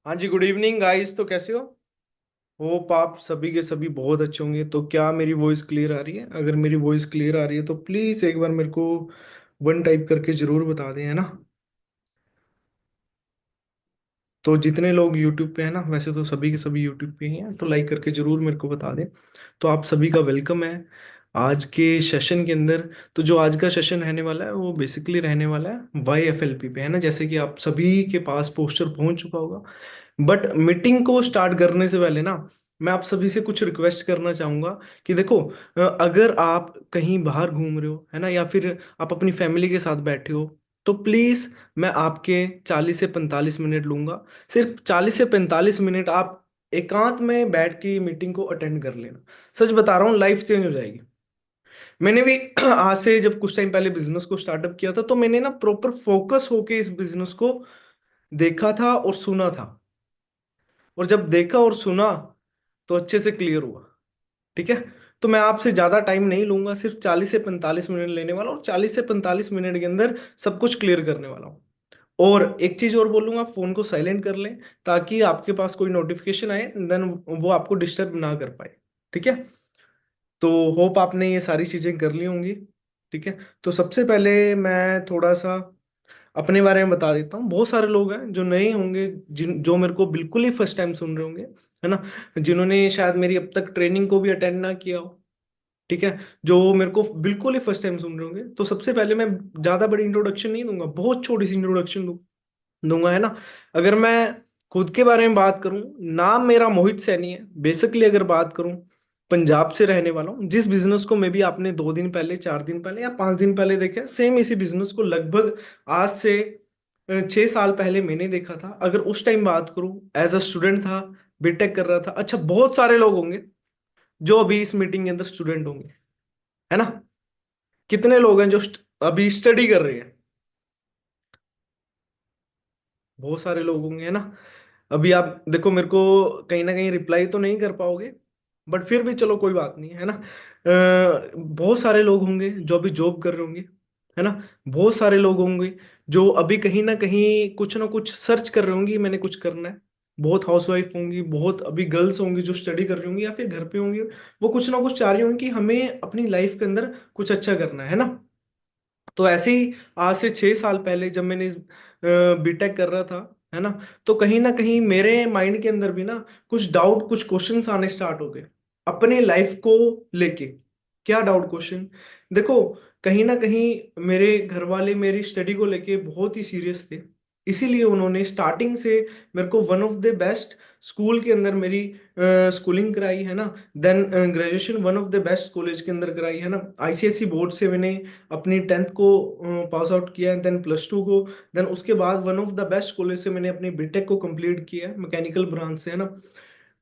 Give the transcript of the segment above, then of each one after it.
हाँ जी, good evening guys. तो कैसे हो? होप आप सभी के सभी बहुत अच्छे होंगे। तो क्या मेरी वॉइस क्लियर आ रही है? अगर मेरी वॉइस क्लियर आ रही है तो प्लीज एक बार मेरे को वन टाइप करके जरूर बता दें, है ना। तो जितने लोग यूट्यूब पे हैं ना, वैसे तो सभी के सभी यूट्यूब पे ही हैं, तो लाइक करके जरूर मेरे को बता दें। तो आप सभी का वेलकम है आज के सेशन के अंदर। तो जो आज का सेशन रहने वाला है वो बेसिकली रहने वाला है YFLP पे, है ना। जैसे कि आप सभी के पास पोस्टर पहुंच चुका होगा। बट मीटिंग को स्टार्ट करने से पहले ना, मैं आप सभी से कुछ रिक्वेस्ट करना चाहूंगा कि देखो, अगर आप कहीं बाहर घूम रहे हो, है ना, या फिर आप अपनी फैमिली के साथ बैठे हो, तो प्लीज मैं आपके 40 से 45 मिनट लूंगा। सिर्फ 40 से 45 मिनट आप एकांत में बैठ के मीटिंग को अटेंड कर लेना। सच बता रहा हूँ, लाइफ चेंज हो जाएगी। मैंने भी आज से जब कुछ टाइम पहले बिजनेस को स्टार्टअप किया था, तो मैंने ना प्रॉपर फोकस होके इस बिजनेस को देखा था और सुना था। और जब देखा और सुना तो अच्छे से क्लियर हुआ। ठीक है। तो मैं आपसे ज्यादा टाइम नहीं लूंगा, सिर्फ 40 से 45 मिनट लेने वाला हूँ, और 40 से 45 मिनट के अंदर सब कुछ क्लियर करने वाला हूँ। और एक चीज और बोलूंगा, फोन को साइलेंट कर लें ताकि आपके पास कोई नोटिफिकेशन आए देन वो आपको डिस्टर्ब ना कर पाए। ठीक है। तो होप आपने ये सारी चीजें कर ली होंगी। ठीक है। तो सबसे पहले मैं थोड़ा सा अपने बारे में बता देता हूँ। बहुत सारे लोग हैं जो नए होंगे, जिन जो मेरे को बिल्कुल ही फर्स्ट टाइम सुन रहे होंगे, है ना, जिन्होंने शायद मेरी अब तक ट्रेनिंग को भी अटेंड ना किया हो। ठीक है। जो मेरे को बिल्कुल ही फर्स्ट टाइम सुन रहे होंगे, तो सबसे पहले मैं ज्यादा बड़ी इंट्रोडक्शन नहीं दूंगा, बहुत छोटी सी इंट्रोडक्शन दूंगा, है ना। अगर मैं खुद के बारे में बात करूं, नाम मेरा मोहित सैनी है। बेसिकली अगर बात करूं, पंजाब से रहने वाला हूं। जिस बिजनेस को मे बी आपने 2 दिन पहले, 4 दिन पहले या 5 दिन पहले देखा, सेम इसी बिजनेस को लगभग आज से 6 साल पहले मैंने देखा था। अगर उस टाइम बात करूं, एज अ स्टूडेंट था, बीटेक कर रहा था। अच्छा, बहुत सारे लोग होंगे जो अभी इस मीटिंग के अंदर स्टूडेंट होंगे, है ना। कितने लोग हैं जो अभी स्टडी कर रहे हैं? बहुत सारे लोग होंगे, है ना। अभी आप देखो, मेरे को कहीं ना कहीं रिप्लाई तो नहीं कर पाओगे, बट फिर भी चलो कोई बात नहीं, है ना। बहुत सारे लोग होंगे जो अभी जॉब कर रहे होंगे, है ना। बहुत सारे लोग होंगे जो अभी कहीं ना कुछ सर्च कर रहे होंगे, मैंने कुछ करना है। बहुत हाउसवाइफ होंगी, बहुत अभी गर्ल्स होंगी जो स्टडी कर रही होंगी या फिर घर पे होंगी। वो कुछ ना कुछ चाह रही होंगी कि हमें अपनी लाइफ के अंदर कुछ अच्छा करना है ना। तो ऐसे ही आज से 6 साल पहले जब मैंने इस बीटेक कर रहा था, है ना, तो कहीं ना कहीं मेरे माइंड के अंदर भी ना कुछ डाउट, कुछ क्वेश्चंस आने स्टार्ट हो गए अपने लाइफ को लेके। क्या डाउट क्वेश्चन? देखो, कहीं ना कहीं मेरे घर वाले मेरी स्टडी को लेके बहुत ही सीरियस थे। इसीलिए उन्होंने स्टार्टिंग से मेरे को one of the best school के अंदर मेरी स्कूलिंग कराई, है ना। Then graduation one of the best college के अंदर कराई, है ना। ICSE बोर्ड से मैंने अपनी 10th को पास आउट किया है, देन +2 को। देन उसके बाद one of the best college से मैंने अपनी बीटेक को कंप्लीट किया है, मैकेनिकल ब्रांच से, है ना।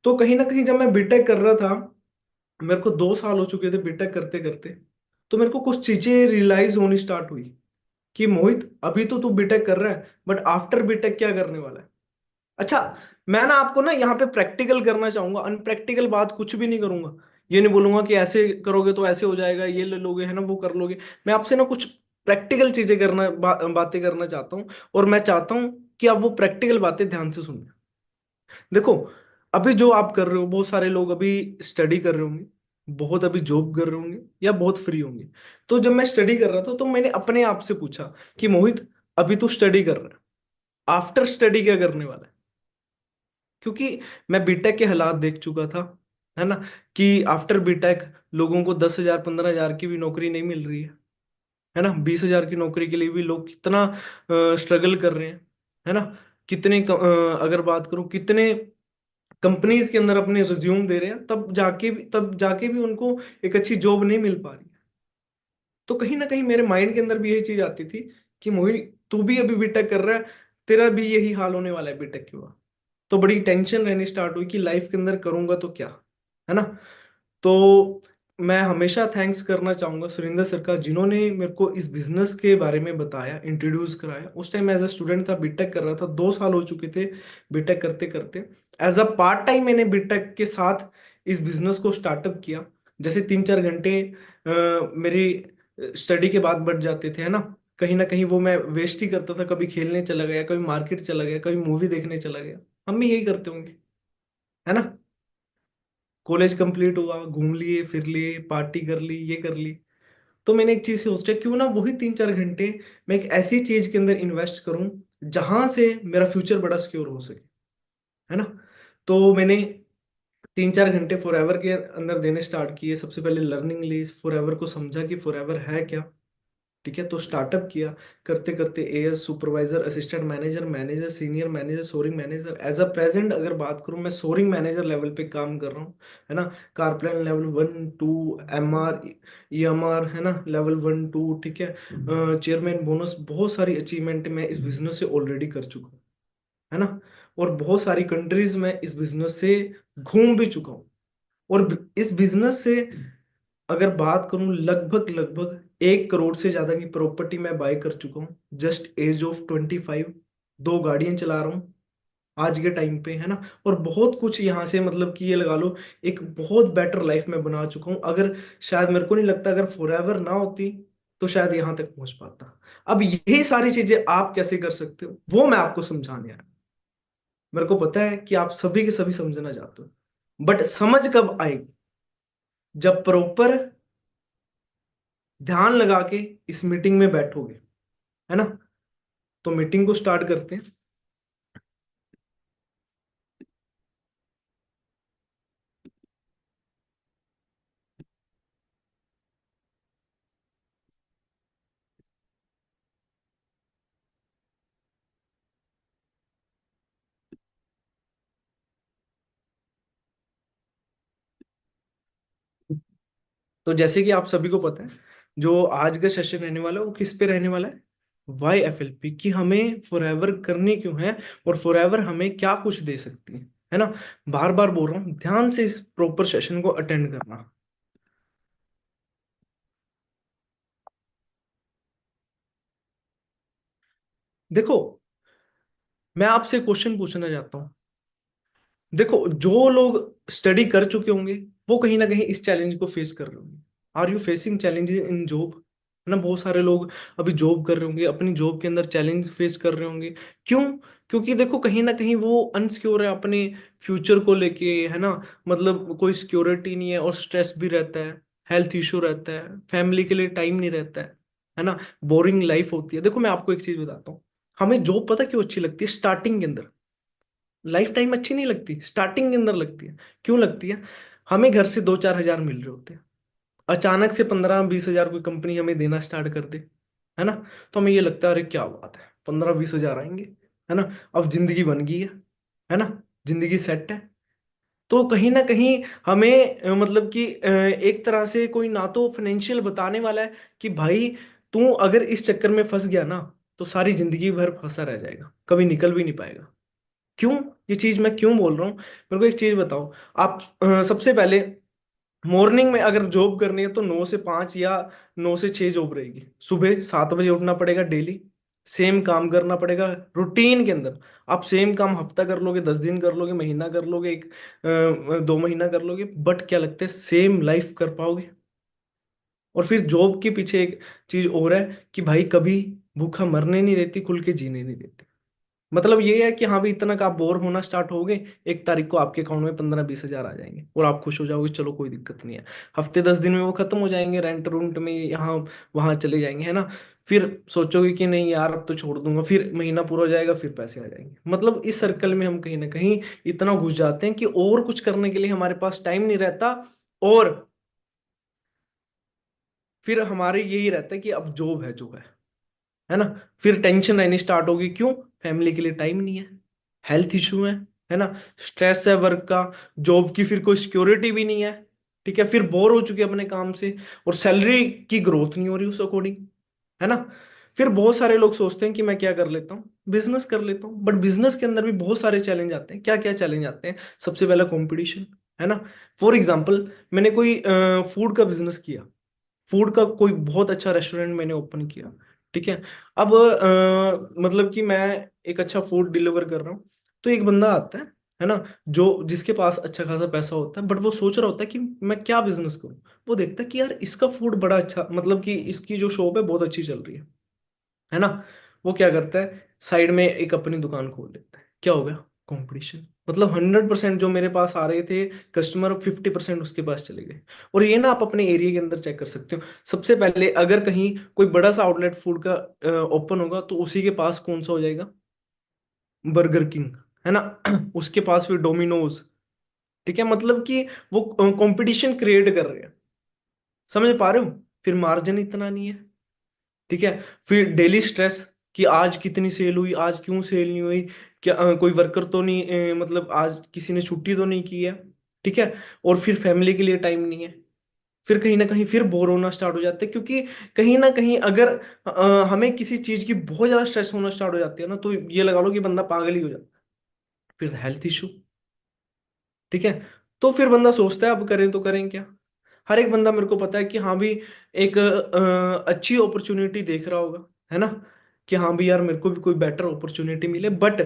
तो कहीं ना कहीं जब मैं बीटेक कर रहा था, मेरे को 2 साल हो चुके थे बीटेक करते करते, तो मेरे को कुछ चीजें रियलाइज होनी स्टार्ट हुई कि मोहित, अभी तो तू बीटेक कर रहा है, बट आफ्टर बीटेक क्या करने वाला है? अच्छा, मैं ना आपको ना यहाँ पे प्रैक्टिकल करना चाहूंगा, अनप्रैक्टिकल बात कुछ भी नहीं करूंगा। ये नहीं बोलूंगा कि ऐसे करोगे तो ऐसे हो जाएगा, ये ले लोगे, है ना, वो कर लोगे। मैं आपसे ना कुछ प्रैक्टिकल चीजें करना, बातें करना चाहता हूँ। और मैं चाहता हूँ कि आप वो प्रैक्टिकल बातें ध्यान से सुनें। देखो, अभी जो आप कर रहे हो, बहुत सारे लोग अभी स्टडी कर रहे होंगे, बहुत अभी जॉब कर रहे होंगे, या बहुत फ्री होंगे। तो जब मैं स्टडी कर रहा था, तो मैंने अपने आप से पूछा कि मोहित, अभी तू स्टडी कर रहा है, आफ्टर स्टडी क्या करने वाला है? क्योंकि मैं बीटेक के हालात देख चुका था, है ना, कि आफ्टर बीटेक लोगों को 10,000 15,000 की भी नौकरी नहीं मिल रही है ना। 20,000 की नौकरी के लिए भी लोग कितना स्ट्रगल कर रहे हैं, है ना। अगर बात करूं, कितने कंपनीज के अंदर अपने रिज्यूम दे रहे हैं, तब जाके भी उनको एक अच्छी जॉब नहीं मिल पा रही है। तो कहीं ना कहीं मेरे माइंड के अंदर भी यही चीज आती थी कि मोहित, तू भी अभी बीटेक कर रहा है, तेरा भी यही हाल होने वाला है बीटेक के बाद। तो बड़ी टेंशन रहनी स्टार्ट हुई कि लाइफ के अंदर करूंगा तो क्या, है ना। तो मैं हमेशा थैंक्स करना चाहूंगा सुरिंदर सर का, जिन्होंने मेरे को इस बिजनेस के बारे में बताया, इंट्रोड्यूस कराया। उस टाइम एज अ स्टूडेंट था, बीटेक कर रहा था, 2 साल हो चुके थे बीटेक करते करते। एज अ पार्ट टाइम मैंने बीटेक के साथ इस बिजनेस को स्टार्टअप किया। जैसे 3 4 घंटे मेरी स्टडी के बाद बढ़ जाते थे, है ना कहीं वो मैं वेस्ट ही करता था। कभी खेलने चला गया, कभी मार्केट चला गया, कभी मूवी देखने चला गया। हम भी यही करते होंगे, है ना? कॉलेज कंप्लीट हुआ, घूम लिए फिर लिए, पार्टी कर ली, ये कर ली। तो मैंने एक चीज सोचा, क्यों ना वही 3-4 घंटे मैं एक ऐसी चीज के अंदर इन्वेस्ट करूं जहां से मेरा फ्यूचर बड़ा सिक्योर हो सके, है ना? तो मैंने 3-4 घंटे फॉरएवर के अंदर देने स्टार्ट किए। सबसे पहले लर्निंग ली, फॉरएवर को समझा कि फॉरएवर है क्या। ठीक है, तो स्टार्टअप किया। करते करते AS, supervisor, assistant manager, manager, senior manager, soaring manager. As a present अगर बात करूं, मैं सोरिंग मैनेजर लेवल पे काम कर रहा हूँ, है ना? कारप्लान लेवल 1 2, एमआर, ईएमआर, है ना, लेवल 1 2। ठीक है, चेयरमैन बोनस, बहुत सारी अचीवमेंट मैं इस बिजनेस से ऑलरेडी कर चुका हूँ, है ना? और बहुत सारी कंट्रीज में इस बिजनेस से घूम भी चुका हूँ। और इस बिजनेस से अगर बात करूं, लगभग लगभग 1 करोड़ से ज्यादा की प्रॉपर्टी मैं बाय कर चुका हूँ जस्ट एज ऑफ 25। 2 गाड़ियां चला रहा हूँ आज के टाइम पे, है ना? और बहुत कुछ यहाँ से, मतलब कि ये लगा लो, एक बहुत बेटर लाइफ में बना चुका हूँ। अगर शायद मेरे को नहीं लगता, अगर फॉरएवर ना होती तो शायद यहाँ तक पहुंच पाता। अब यही सारी चीजें आप कैसे कर सकते हो, वो मैं आपको समझाने आया। मेरे को पता है कि आप सभी के सभी समझना चाहते हो, बट समझ कब आएगी? जब प्रॉपर ध्यान लगा के इस मीटिंग में बैठोगे, है ना? तो मीटिंग को स्टार्ट करते हैं। तो जैसे कि आप सभी को पता है, जो आज का सेशन रहने वाला है वो किस पे रहने वाला है? YFLP, कि हमें फॉरएवर करनी क्यों है, और फॉरएवर हमें क्या कुछ दे सकती है ना? बार बार बोल रहा हूँ, ध्यान से इस प्रॉपर सेशन को अटेंड करना। देखो, मैं आपसे क्वेश्चन पूछना चाहता हूँ। देखो, जो लोग स्टडी कर चुके होंगे वो कहीं ना कहीं इस चैलेंज को फेस कर रहे होंगे। Are you facing challenges in job? है ना, बहुत सारे लोग अभी जॉब कर रहे होंगे, अपनी जॉब के अंदर चैलेंज फेस कर रहे होंगे। क्यों? क्योंकि देखो, कहीं ना कहीं वो अनसिक्योर है अपने फ्यूचर को लेके, है ना? मतलब कोई सिक्योरिटी नहीं है, और स्ट्रेस भी रहता है, हेल्थ इशू रहता है, फैमिली के लिए टाइम नहीं रहता है ना? बोरिंग लाइफ होती है। देखो, मैं आपको एक चीज बताता हूँ, हमें जॉब पता क्यों अच्छी लगती है स्टार्टिंग के अंदर? लाइफ टाइम अच्छी नहीं लगती, स्टार्टिंग के अंदर लगती है। क्यों लगती है? हमें घर से 2-4 हजार मिल रहे होते हैं, अचानक से 15-20 हजार कोई कंपनी हमें देना स्टार्ट कर दे, है ना? तो हमें ये लगता है, अरे क्या बात है, 15-20 हजार आएंगे, है ना? अब जिंदगी बन गई है ना? जिंदगी सेट है। तो कहीं ना कहीं हमें मतलब कि एक तरह से कोई ना तो फाइनेंशियल बताने वाला है कि भाई, तू अगर इस चक्कर में फंस गया ना, तो सारी जिंदगी भर फंसा रह जाएगा, कभी निकल भी नहीं पाएगा। क्यों? ये चीज मैं क्यों बोल रहा हूँ? मेरे को एक चीज बताओ। आप सबसे पहले मॉर्निंग में अगर जॉब करनी है तो 9 से 5 या 9 से 6 जॉब रहेगी। सुबह 7 बजे उठना पड़ेगा डेली, सेम काम करना पड़ेगा रूटीन के अंदर। आप सेम काम हफ्ता कर लोगे, 10 दिन कर लोगे, महीना कर लोगे, 2 महीना कर लोगे, बट क्या लगता है सेम लाइफ कर पाओगे? और फिर जॉब के पीछे एक चीज और है कि भाई, कभी भूखा मरने नहीं देती, खुल के जीने नहीं देती। मतलब ये है कि हाँ भी, इतना का आप बोर होना स्टार्ट हो गए, 1 तारीख को आपके अकाउंट में 15-20 हजार आ जाएंगे और आप खुश हो जाओगे, चलो कोई दिक्कत नहीं है। हफ्ते 10 दिन में वो खत्म हो जाएंगे, रेंट रूंट में यहाँ वहां चले जाएंगे, है ना? फिर सोचोगे कि नहीं यार, अब तो छोड़ दूंगा, फिर महीना पूरा हो जाएगा, फिर पैसे आ जाएंगे। मतलब इस सर्कल में हम कहीं ना कहीं इतना घुस जाते हैं कि और कुछ करने के लिए हमारे पास टाइम नहीं रहता। और फिर हमारे यही रहता है कि अब जॉब है जो है ना? फिर टेंशन रहनी स्टार्ट होगी। क्यों? फैमिली के लिए टाइम नहीं है, हेल्थ इशू है ना? स्ट्रेस है वर्क का, जॉब की फिर कोई सिक्योरिटी भी नहीं है। ठीक है, फिर बोर हो चुके हैं अपने काम से, और सैलरी की ग्रोथ नहीं हो रही उस अकॉर्डिंग, है ना? फिर बहुत सारे लोग सोचते हैं कि मैं क्या कर लेता हूँ, बिजनेस कर लेता हूँ। बट बिजनेस के अंदर भी बहुत सारे चैलेंज आते हैं। क्या क्या चैलेंज आते हैं? सबसे पहला कंपटीशन, है ना? फॉर एग्जाम्पल, मैंने कोई फूड का बिजनेस किया, फूड का कोई बहुत अच्छा रेस्टोरेंट मैंने ओपन किया। ठीक है, अब मतलब कि मैं एक अच्छा फूड डिलीवर कर रहा हूँ, तो एक बंदा आता है ना, जो जिसके पास अच्छा खासा पैसा होता है, बट वो सोच रहा होता है कि मैं क्या बिजनेस करूँ। वो देखता है कि यार, इसका फूड बड़ा अच्छा, मतलब कि इसकी जो शॉप है बहुत अच्छी चल रही है ना? वो क्या करता है, साइड में एक अपनी दुकान खोल लेता है। क्या हो गया? कंपटीशन, मतलब 100% जो मेरे पास आ रहे थे कस्टमर, 50% उसके पास चले गए। और ये ना आप अपने एरिया के अंदर चेक कर सकते हो। सबसे पहले अगर कहीं कोई बड़ा सा आउटलेट फूड का ओपन होगा तो उसी के पास कौन सा हो जाएगा? बर्गर किंग, है ना। उसके पास फिर डोमिनोज। ठीक है, मतलब कि वो कंपटीशन क्रिएट कर रहे हैं। समझ पा रहे हो? फिर मार्जिन इतना नहीं है। ठीक है। फिर डेली स्ट्रेस कि आज कितनी सेल हुई, आज क्यों सेल नहीं हुई, क्या कोई वर्कर तो नहीं, मतलब आज किसी ने छुट्टी तो नहीं की है। ठीक है। और फिर फैमिली के लिए टाइम नहीं है। फिर कहीं ना कहीं फिर बोर होना स्टार्ट हो जाते हैं, क्योंकि कहीं ना कहीं अगर हमें किसी चीज की बहुत ज्यादा स्ट्रेस होना स्टार्ट हो जाती है ना, तो ये लगा लो कि बंदा पागल ही हो जाता है। फिर हेल्थ इशू। ठीक है। तो फिर बंदा सोचता है अब करें तो करें क्या। हर एक बंदा, मेरे को पता है कि हाँ भी एक अच्छी अपॉर्चुनिटी देख रहा होगा, है ना, कि हाँ भी यार मेरे को भी कोई बेटर अपॉर्चुनिटी मिले। बट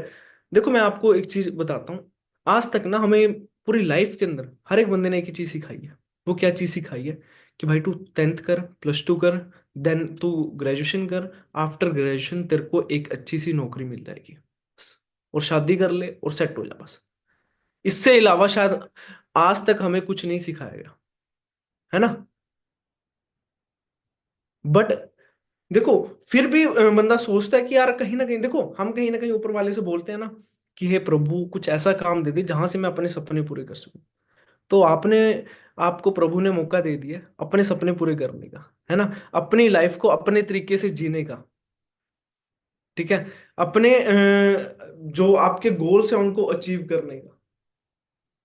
देखो मैं आपको एक चीज बताता हूँ। आज तक ना हमें पूरी लाइफ के अंदर हर एक बंदे ने एक ही चीज सिखाई है। वो क्या चीज सिखाई है? कि भाई तू 10th कर, +2 कर, देन तू ग्रेजुएशन कर। आफ्टर ग्रेजुएशन तेरे को एक अच्छी सी नौकरी मिल जाएगी बस। और शादी कर ले और सेट हो जा बस। इससे अलावा शायद आज तक हमें कुछ नहीं सिखाया गया, है ना। बट देखो, फिर भी बंदा सोचता है कि यार कहीं ना कहीं, देखो हम कहीं ना कहीं ऊपर वाले से बोलते हैं ना कि हे प्रभु कुछ ऐसा काम दे दे जहां से मैं अपने सपने पूरे कर सकूं। तो आपने, आपको प्रभु ने मौका दे दिया अपने सपने पूरे करने का, है ना। अपनी लाइफ को अपने तरीके से जीने का। ठीक है। अपने जो आपके गोल्स हैं उनको अचीव करने का।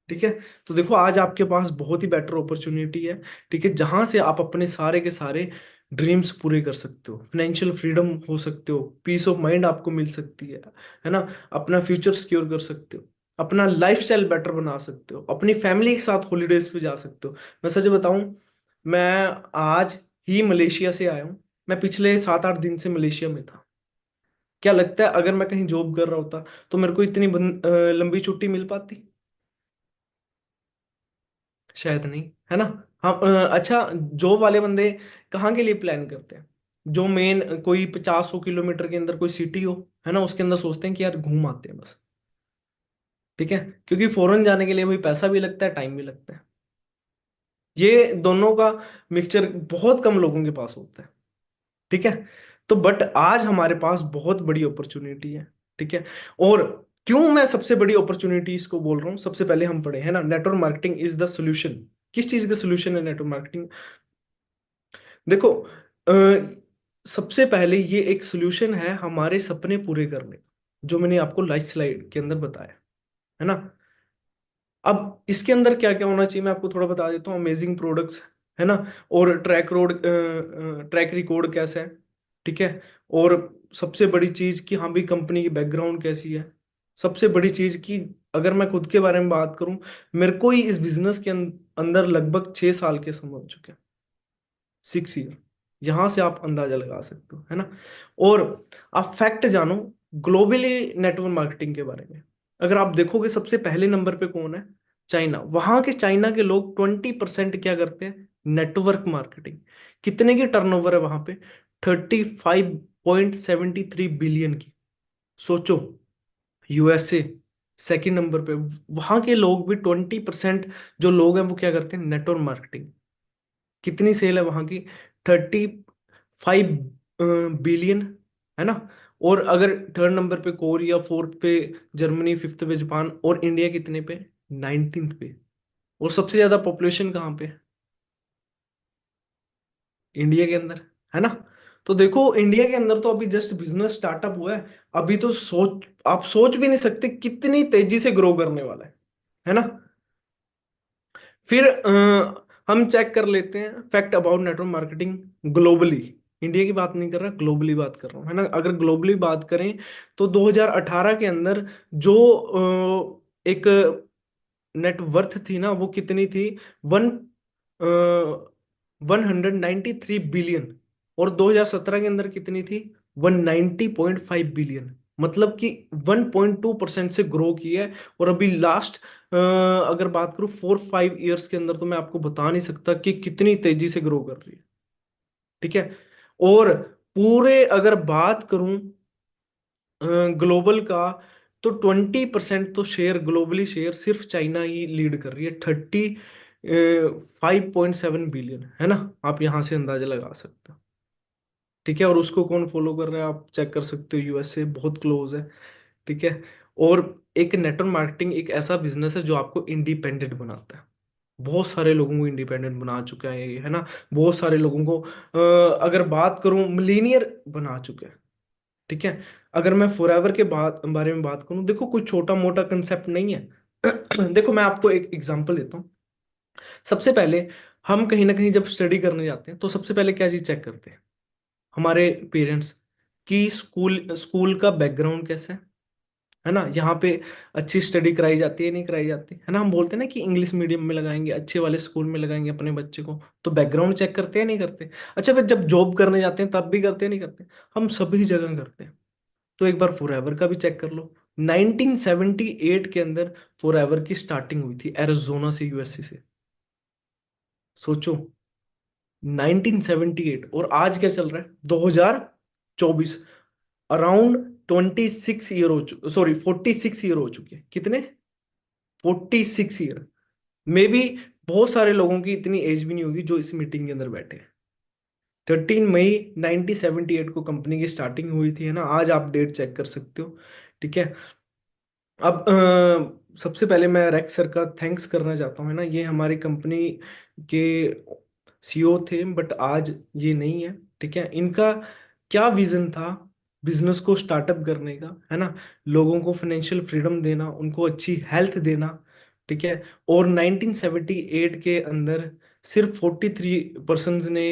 ठीक है। तो देखो आज आपके पास बहुत ही बेटर अपॉर्चुनिटी है। ठीक है, जहां से आप अपने सारे के सारे ड्रीम्स पूरे कर सकते हो, फाइनेंशियल फ्रीडम हो सकते हो, पीस ऑफ माइंड आपको मिल सकती है ना। अपना फ्यूचर सिक्योर कर सकते हो, अपना लाइफ स्टाइल बेटर बना सकते हो, अपनी फैमिली के साथ हॉलीडेज पे जा सकते हो। मैं सच बताऊं, मैं आज ही मलेशिया से आया हूँ। मैं पिछले 7-8 दिन से मलेशिया में था। क्या लगता है अगर मैं कहीं जॉब कर रहा होता तो मेरे को इतनी लंबी छुट्टी मिल पाती? शायद नहीं, है ना। हम अच्छा, जॉब वाले बंदे कहाँ के लिए प्लान करते हैं? जो मेन कोई 50-100 किलोमीटर के अंदर कोई सिटी हो, है ना, उसके अंदर सोचते हैं कि यार घूम आते हैं बस। ठीक है। क्योंकि फॉरेन जाने के लिए भाई पैसा भी लगता है, टाइम भी लगता है। ये दोनों का मिक्सचर बहुत कम लोगों के पास होता है। ठीक है। तो बट आज हमारे पास बहुत बड़ी अपॉर्चुनिटी है। ठीक है। और क्यों मैं सबसे बड़ी अपॉर्चुनिटी इसको बोल रहा हूँ? सबसे पहले हम पढ़े हैं ना, network marketing is the solution. किस चीज का सोल्यूशन है नेटवर्क मार्केटिंग? देखो, अ, सबसे पहले ये एक सोल्यूशन है हमारे सपने पूरे करने का, जो मैंने आपको लाइफ स्लाइड के अंदर बताया, है ना। अब इसके अंदर क्या क्या होना चाहिए मैं आपको थोड़ा बता देता हूँ। अमेजिंग प्रोडक्ट्स, है ना। और ट्रैक रिकॉर्ड कैसा है? ठीक है। और सबसे बड़ी चीज कि हाँ भी कंपनी की बैकग्राउंड कैसी है। सबसे बड़ी चीज कि अगर मैं खुद के बारे में बात करूं, मेरे को ही इस बिजनेस के अंदर लगभग 6 साल के समय हो चुके हैं। 6 ईयर। यहां से आप अंदाजा लगा सकते हो, है ना। और आप फैक्ट जानो ग्लोबली नेटवर्क मार्केटिंग के बारे में। अगर आप देखोगे सबसे पहले नंबर पे कौन है? चाइना। वहां के चाइना के लोग 20% क्या करते हैं? Network marketing. कितने की टर्नओवर है वहां पे? 35.73 बिलियन की। सोचो। यूएसए सेकंड नंबर पे। वहां के लोग भी 20% जो लोग हैं वो क्या करते हैं? Network marketing. कितनी सेल है वहां की? 35 बिलियन, है ना। और अगर थर्ड नंबर पे कोरिया, फोर्थ पे जर्मनी, फिफ्थ पे जापान, और इंडिया कितने पे? 19th पे। और सबसे ज्यादा पॉपुलेशन कहाँ पे? इंडिया के अंदर, है ना। तो देखो इंडिया के अंदर तो अभी जस्ट बिजनेस स्टार्टअप हुआ है। अभी तो सोच, आप सोच भी नहीं सकते कितनी तेजी से ग्रो करने वाला है ना। फिर हम चेक कर लेते हैं fact about network marketing globally. India की बात नहीं कर रहा, ग्लोबली बात कर रहा हूँ, है ना। अगर ग्लोबली बात करें तो 2018 के अंदर जो एक नेटवर्थ थी ना, वो कितनी थी? One 193 billion. और 2017 के अंदर कितनी थी? 190.5 बिलियन। मतलब कि 1.2% से ग्रो की है। और अभी लास्ट अगर बात करूं 4-5 ईयर्स के अंदर, तो मैं आपको बता नहीं सकता कि कितनी तेजी से ग्रो कर रही है। ठीक है। और पूरे अगर बात करूं ग्लोबल का, तो 20% तो शेयर, ग्लोबली शेयर सिर्फ चाइना ही लीड कर रही है, 35.7 बिलियन, है ना। आप यहां से अंदाजा लगा सकते हो। ठीक है, और उसको कौन फॉलो कर रहा है आप चेक कर सकते हो, यूएसए बहुत क्लोज है। ठीक है। और एक नेटवर्क मार्केटिंग एक ऐसा बिजनेस है जो आपको इंडिपेंडेंट बनाता है। बहुत सारे लोगों को इंडिपेंडेंट बना चुका है ये, है ना। बहुत सारे लोगों को अगर बात करूं मिलीनियर बना चुका है। ठीक है। अगर मैं फॉरएवर के बारे में बात करूं, देखो कोई छोटा मोटा कंसेप्ट नहीं है। देखो मैं आपको एक एग्जांपल देता हूं। सबसे पहले हम कहीं ना कहीं जब स्टडी करने जाते हैं तो सबसे पहले क्या चीज चेक करते हैं, हमारे पेरेंट्स की स्कूल स्कूल का बैकग्राउंड कैसा है ना। यहाँ पे अच्छी स्टडी कराई जाती है नहीं कराई जाती, है ना। हम बोलते हैं ना कि इंग्लिश मीडियम में लगाएंगे, अच्छे वाले स्कूल में लगाएंगे अपने बच्चे को, तो बैकग्राउंड चेक करते हैं नहीं करते। अच्छा, फिर जब जॉब करने जाते हैं तब भी करते हैं नहीं करते। हम सभी जगह करते हैं। तो एक बार फॉरएवर का भी चेक कर लो। 1978 के अंदर फॉरएवर की स्टार्टिंग हुई थी एरिजोना से, यूएसए से। सोचो, 1978, और आज क्या चल रहा है, 2024। अराउंड 26 ईयर हो, सॉरी 46 ईयर हो चुके हैं। कितने? 46 ईयर। मे बी बहुत सारे लोगों की इतनी एज भी नहीं होगी जो इस मीटिंग के अंदर बैठे हैं। 13 मई 1978 को कंपनी की स्टार्टिंग हुई थी, है ना। आज आप डेट चेक कर सकते हो। ठीक है। अब सबसे पहले मैं रेक्स सर का थैंक्स करना चाहता हूँ, है ना। ये हमारी कंपनी के सीईओ थे, बट आज ये नहीं है। ठीक है। इनका क्या विजन था बिजनेस को स्टार्टअप करने का, है ना। लोगों को फाइनेंशियल फ्रीडम देना, उनको अच्छी हेल्थ देना। ठीक है। और 1978 के अंदर सिर्फ 43 पर्सन ने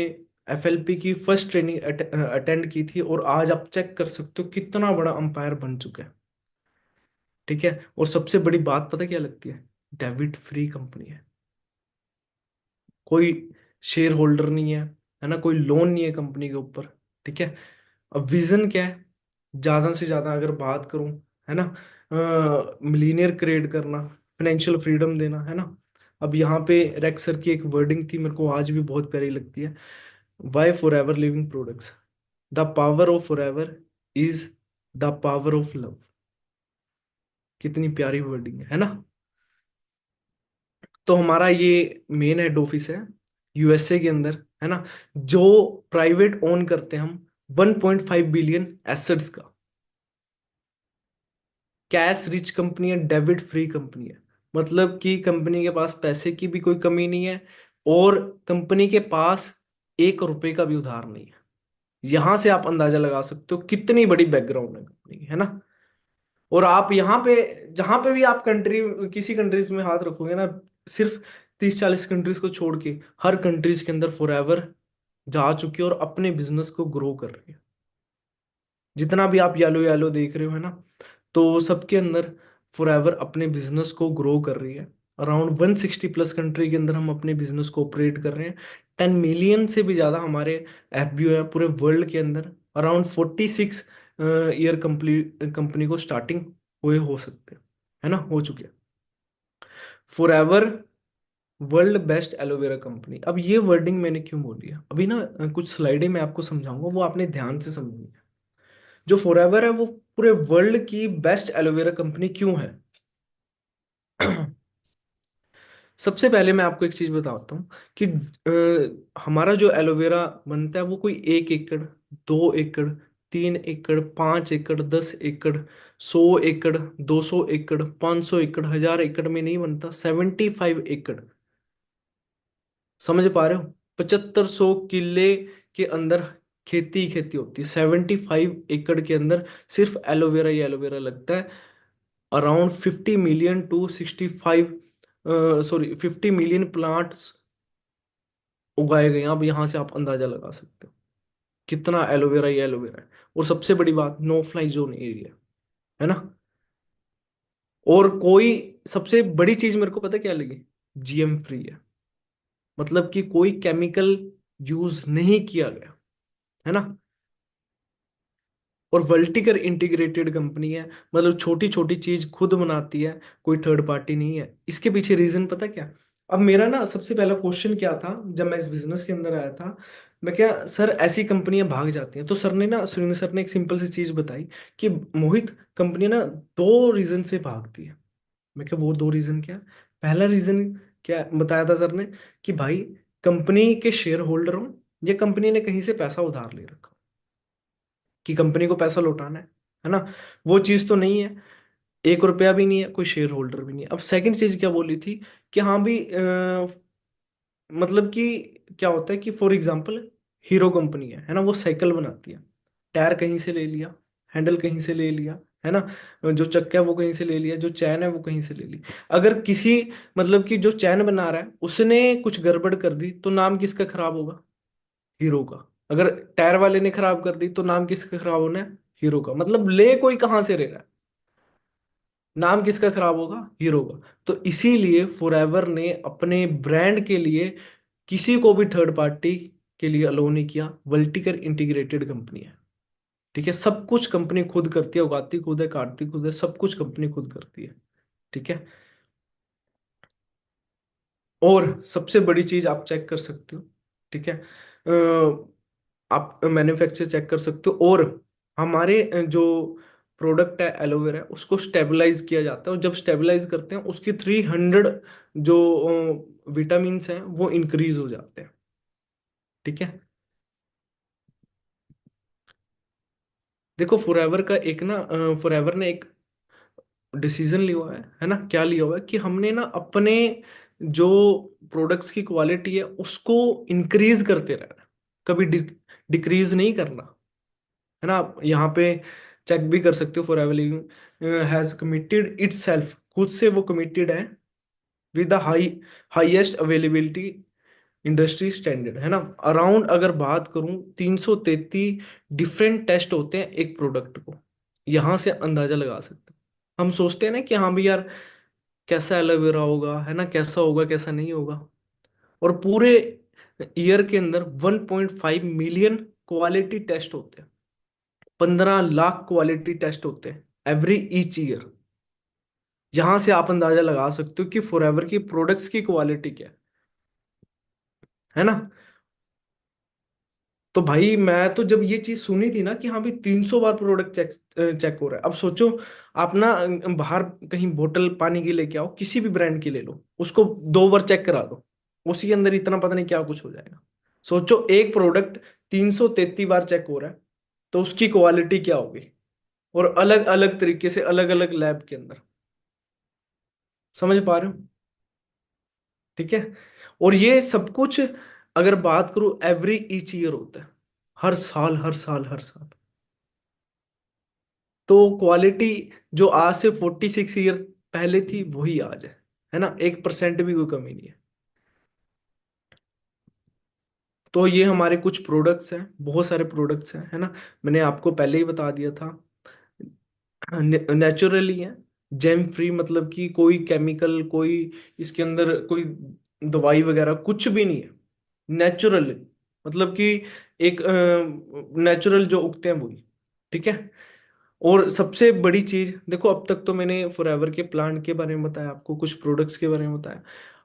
एफएलपी की फर्स्ट ट्रेनिंग अटेंड की थी, और आज आप चेक कर सकते हो कितना बड़ा अंपायर बन चुका है। ठीक है। और सबसे बड़ी बात पता क्या लगती है, डेबिट फ्री कंपनी है। कोई शेयर होल्डर नहीं है ना, कोई लोन नहीं है कंपनी के ऊपर। ठीक है। अब विजन क्या है, ज्यादा से ज्यादा अगर बात करूं, है ना, मिलीनियर क्रिएट करना, फाइनेंशियल फ्रीडम देना, है ना। अब यहाँ पे रेक्स सर की एक वर्डिंग थी, मेरे को आज भी बहुत प्यारी लगती है। Why Forever Living Products, the power of Forever is the power of love. कितनी प्यारी वर्डिंग है ना। तो हमारा ये मेन हेड ऑफिस है यूएसए के अंदर, है ना। जो प्राइवेट ओन करते हैं हम 1.5 बिलियन एसेट्स का, कैश रिच कंपनी है, डेबिट फ्री कंपनी है। मतलब कि कंपनी के पास पैसे की भी कोई कमी नहीं है, और कंपनी के पास 1 रुपए का भी उधार नहीं है। यहां से आप अंदाजा लगा सकते हो कितनी बड़ी बैकग्राउंड है कंपनी की, है ना। और आप यहाँ पे जहां पे भी आप कंट्री, किसी कंट्रीज में हाथ रखोगे ना, सिर्फ 30-40 कंट्रीज को छोड़ के हर कंट्रीज के अंदर फॉरएवर जा चुकी है और अपने बिजनेस को ग्रो कर रही है। जितना भी आप येलो येलो देख रहे हो, है ना, तो सबके अंदर फॉरएवर अपने बिजनेस को ग्रो कर रही है। अराउंड 160 प्लस कंट्री के अंदर हम अपने बिजनेस को ऑपरेट कर रहे हैं। 10 मिलियन से भी ज्यादा हमारे एफबीओ है पूरे वर्ल्ड के अंदर। अराउंड 46 ईयर कंपनी को स्टार्टिंग हुए हो सकते हैं, है ना, हो चुके हैं। Forever world best aloe vera company. अब ये वर्डिंग मैंने क्यों बोली है अभी ना, कुछ स्लाइडें मैं आपको समझाऊंगा, वो आपने ध्यान से समझनी है। जो फॉरएवर है वो पूरे वर्ल्ड की बेस्ट एलोवेरा कंपनी क्यों है। सबसे पहले मैं आपको एक चीज बताता हूँ कि हमारा जो एलोवेरा बनता है वो कोई 1 एकड़, 2 एकड़, 3 एकड़, 5 एकड़, 10 एकड़, 100 एकड़, 200 एकड़, 500 एकड़, 1000 एकड़ में नहीं बनता, 75 एकड़। समझ पा रहे हो? 7500 किले के अंदर खेती ही खेती होती है। 75 एकड़ के अंदर सिर्फ एलोवेरा ही एलोवेरा लगता है। Around 50 million to 65, sorry 50 million plants उगाए गए हैं। अब यहाँ से आप अंदाजा लगा सकते हो कितना एलोवेरा ही एलोवेरा है। और सबसे बड़ी बात, नो फ्लाई जोन एरिया, है ना। और कोई, सबसे बड़ी चीज मेरे को पता क्या लगी, जीएम फ्री है। मतलब कि कोई केमिकल यूज नहीं किया गया, है ना। और वर्टिकल इंटीग्रेटेड कंपनी है, मतलब छोटी छोटी चीज खुद बनाती है, कोई थर्ड पार्टी नहीं है। इसके पीछे रीजन पता क्या। अब मेरा ना सबसे पहला क्वेश्चन क्या था जब मैं इस बिजनेस के अंदर आया था, मैं क्या सर, ऐसी कंपनियां भाग जाती हैं। तो सर ने ना, सुरेंद्र सर ने एक सिंपल सी चीज बताई कि मोहित, कंपनी ना दो रीजन से भागती है। मैं क्या, वो दो रीजन क्या? पहला रीजन क्या बताया था सर ने, कि भाई कंपनी के शेयर होल्डर हो, या कंपनी ने कहीं से पैसा उधार ले रखा हो, कि कंपनी को पैसा लौटाना है ना। वो चीज तो नहीं है, 1 रुपया भी नहीं है, कोई शेयर होल्डर भी नहीं है। अब सेकंड चीज क्या बोली थी, कि हाँ भी मतलब कि क्या होता है कि फॉर एग्जांपल हीरो कंपनी है ना, वो साइकिल बनाती है। टायर कहीं से ले लिया, हैंडल कहीं से ले लिया, है ना, जो चक्का है वो कहीं से ले लिया, जो चैन है वो कहीं से ले ली। अगर किसी, मतलब कि जो चैन बना रहा है उसने कुछ गड़बड़ कर दी, तो नाम किसका खराब होगा? हीरो का। अगर टायर वाले ने खराब कर दी, तो नाम किसका खराब होना है? हीरो का। मतलब ले कोई कहां से रह रहा है, नाम किसका खराब होगा? हीरो का। तो इसीलिए फॉरएवर ने अपने ब्रांड के लिए किसी को भी थर्ड पार्टी के लिए अलो नहीं किया। वर्टिकल इंटीग्रेटेड कंपनी है, ठीक है। सब कुछ कंपनी खुद करती है, उगाती खुद है, काटती खुद है, सब कुछ कंपनी खुद करती है, ठीक है। और सबसे बड़ी चीज आप चेक कर सकते हो, ठीक है, आप मैन्युफैक्चर चेक कर सकते हो। और हमारे जो प्रोडक्ट है एलोवेरा, उसको स्टेबलाइज किया जाता है, और जब स्टेबलाइज करते हैं उसकी 300 जो विटामिन हैं वो इंक्रीज हो जाते हैं, ठीक है। देखो फॉरएवर का एक ना, फॉरएवर ने एक डिसीजन लिया हुआ है ना, क्या लिया हुआ है, कि हमने ना अपने जो प्रोडक्ट्स की क्वालिटी है उसको इंक्रीज करते रहना है, कभी डिक्रीज नहीं करना, है ना। आप यहाँ पे चेक भी कर सकते हो, for ever has committed itself, खुद से वो कमिटेड है, with the highest availability industry standard, है ना। अराउंड अगर बात करूं, 333 डिफरेंट टेस्ट होते हैं एक प्रोडक्ट को, यहां से अंदाजा लगा सकते हैं। हम सोचते हैं ना कि हाँ भी यार, कैसा एलोवेरा होगा, है ना, कैसा होगा कैसा नहीं होगा। और पूरे ईयर के अंदर 1.5 मिलियन क्वालिटी टेस्ट होते हैं, 15 लाख क्वालिटी टेस्ट होते हैं एवरी ईच ईयर। यहां से आप अंदाजा लगा सकते हो कि फॉरएवर की प्रोडक्ट्स की क्वालिटी क्या है ना। तो भाई मैं तो जब ये चीज सुनी थी ना कि हाँ भाई 300 बार प्रोडक्ट चेक चेक हो रहा है, अब सोचो आप ना बाहर कहीं बोतल पानी की लेके आओ, किसी भी ब्रांड की ले लो, उसको 2 बार चेक करा दो, उसी के अंदर इतना पता नहीं क्या कुछ हो जाएगा। सोचो एक प्रोडक्ट 333 बार चेक हो रहा है, तो उसकी क्वालिटी क्या होगी, और अलग अलग तरीके से अलग अलग लैब के अंदर। समझ पा रहे हो? ठीक है। और ये सब कुछ अगर बात करूं एवरी ईच ईयर होता है, हर साल हर साल हर साल। तो क्वालिटी जो आज से 46 ईयर पहले थी वही आज है ना, 1% भी कोई कमी नहीं है। तो ये हमारे कुछ प्रोडक्ट्स हैं, बहुत सारे प्रोडक्ट्स हैं, है ना। मैंने आपको पहले ही बता दिया था, नेचुरली है, जेम फ्री, मतलब कि कोई केमिकल, कोई इसके अंदर कोई दवाई वगैरह कुछ भी नहीं है, नेचुरल, मतलब कि एक नेचुरल जो उगते हैं वही, ठीक है। और सबसे बड़ी चीज देखो, अब तक तो मैंने फॉरएवर के प्लांट के बारे में बताया, आपको कुछ प्रोडक्ट्स के बारे में बताया।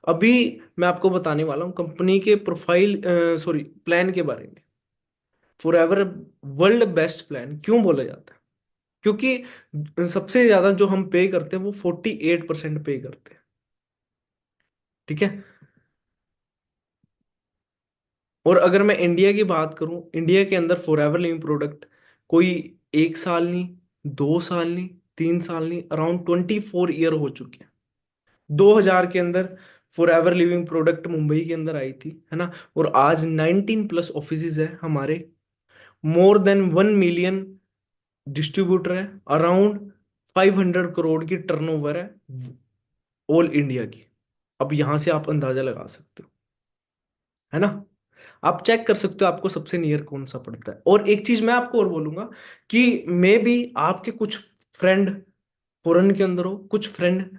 अभी मैं आपको बताने वाला हूँ कंपनी के प्रोफाइल, सॉरी, प्लान के बारे में। फॉरएवर वर्ल्ड बेस्ट प्लान क्यों बोला जाता है? क्योंकि सबसे ज्यादा जो हम पे करते हैं वो 48% पे करते हैं, ठीक है। और अगर मैं इंडिया की बात करूं, इंडिया के अंदर फॉरएवर लिविंग प्रोडक्ट कोई 1 साल नहीं, 2 साल नहीं, 3 साल नहीं, अराउंड 24 ईयर हो चुके हैं। 2000 के अंदर फॉरएवर लिविंग प्रोडक्ट मुंबई के अंदर आई थी, है ना। और आज 19+ ऑफिसेज है हमारे, मोर देन 1 मिलियन डिस्ट्रीब्यूटर है, अराउंड 500 करोड़ की टर्नओवर है ऑल इंडिया की। अब यहां से आप अंदाजा लगा सकते हो, है ना। आप चेक कर सकते हो आपको सबसे नियर कौन सा पड़ता है। और एक चीज मैं आपको और बोलूंगा, कि मे भी आपके कुछ फ्रेंड फॉरेन के अंदर हो, कुछ फ्रेंड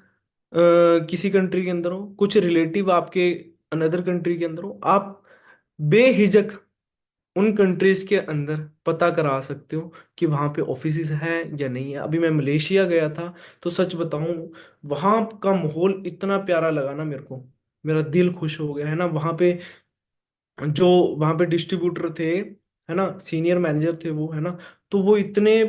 किसी कंट्री के अंदर हो, कुछ रिलेटिव आपके अनदर कंट्री के अंदर हो, आप बेहिजक उन कंट्रीज के अंदर पता करा सकते हो कि वहां पे ऑफिसेज हैं या नहीं है। अभी मैं मलेशिया गया था, तो सच बताऊं, वहां का माहौल इतना प्यारा लगा ना मेरे को, मेरा दिल खुश हो गया, है ना। वहां पे जो वहां पे डिस्ट्रीब्यूटर थे, है ना, सीनियर मैनेजर थे वो, है ना, तो वो इतने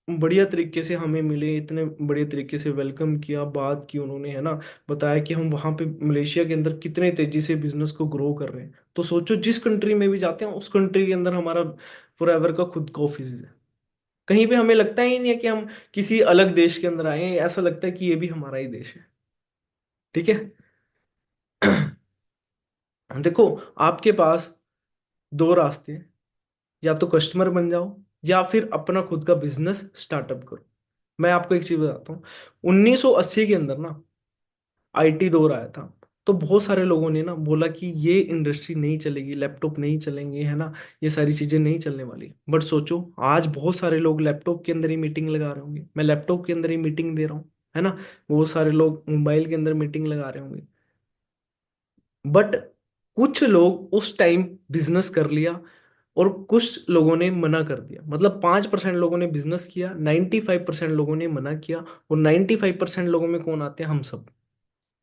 बढ़िया तरीके से हमें मिले, इतने बढ़िया तरीके से वेलकम किया, बात की उन्होंने, है ना, बताया कि हम वहां पे मलेशिया के अंदर कितने तेजी से बिजनेस को ग्रो कर रहे हैं। तो सोचो, जिस कंट्री में भी जाते हैं उस कंट्री के अंदर हमारा फॉर एवर का खुद का ऑफिस है। कहीं पे हमें लगता ही नहीं है कि हम किसी अलग देश के अंदर आए हैं, ऐसा लगता है कि ये भी हमारा ही देश है। ठीक है। देखो, आपके पास दो रास्ते हैं, या तो कस्टमर बन जाओ या फिर अपना खुद का बिजनेस स्टार्टअप करो। मैं आपको एक चीज बताता हूँ। 1980 के अंदर ना आईटी दौर आया था, तो बहुत सारे लोगों ने ना बोला कि ये इंडस्ट्री नहीं चलेगी, लैपटॉप नहीं चलेंगे, है ना, ये सारी चीजें नहीं चलने वाली। बट सोचो, आज बहुत सारे लोग लैपटॉप के अंदर ही मीटिंग लगा रहे होंगे, मैं लैपटॉप के अंदर ही मीटिंग दे रहा हूँ, है ना, बहुत सारे लोग मोबाइल के अंदर मीटिंग लगा रहे होंगे। बट कुछ लोग उस टाइम बिजनेस कर लिया और कुछ लोगों ने मना कर दिया। मतलब 5% लोगों ने बिजनेस किया, 95% लोगों ने मना किया। और 95% लोगों में कौन आते हैं? हम सब,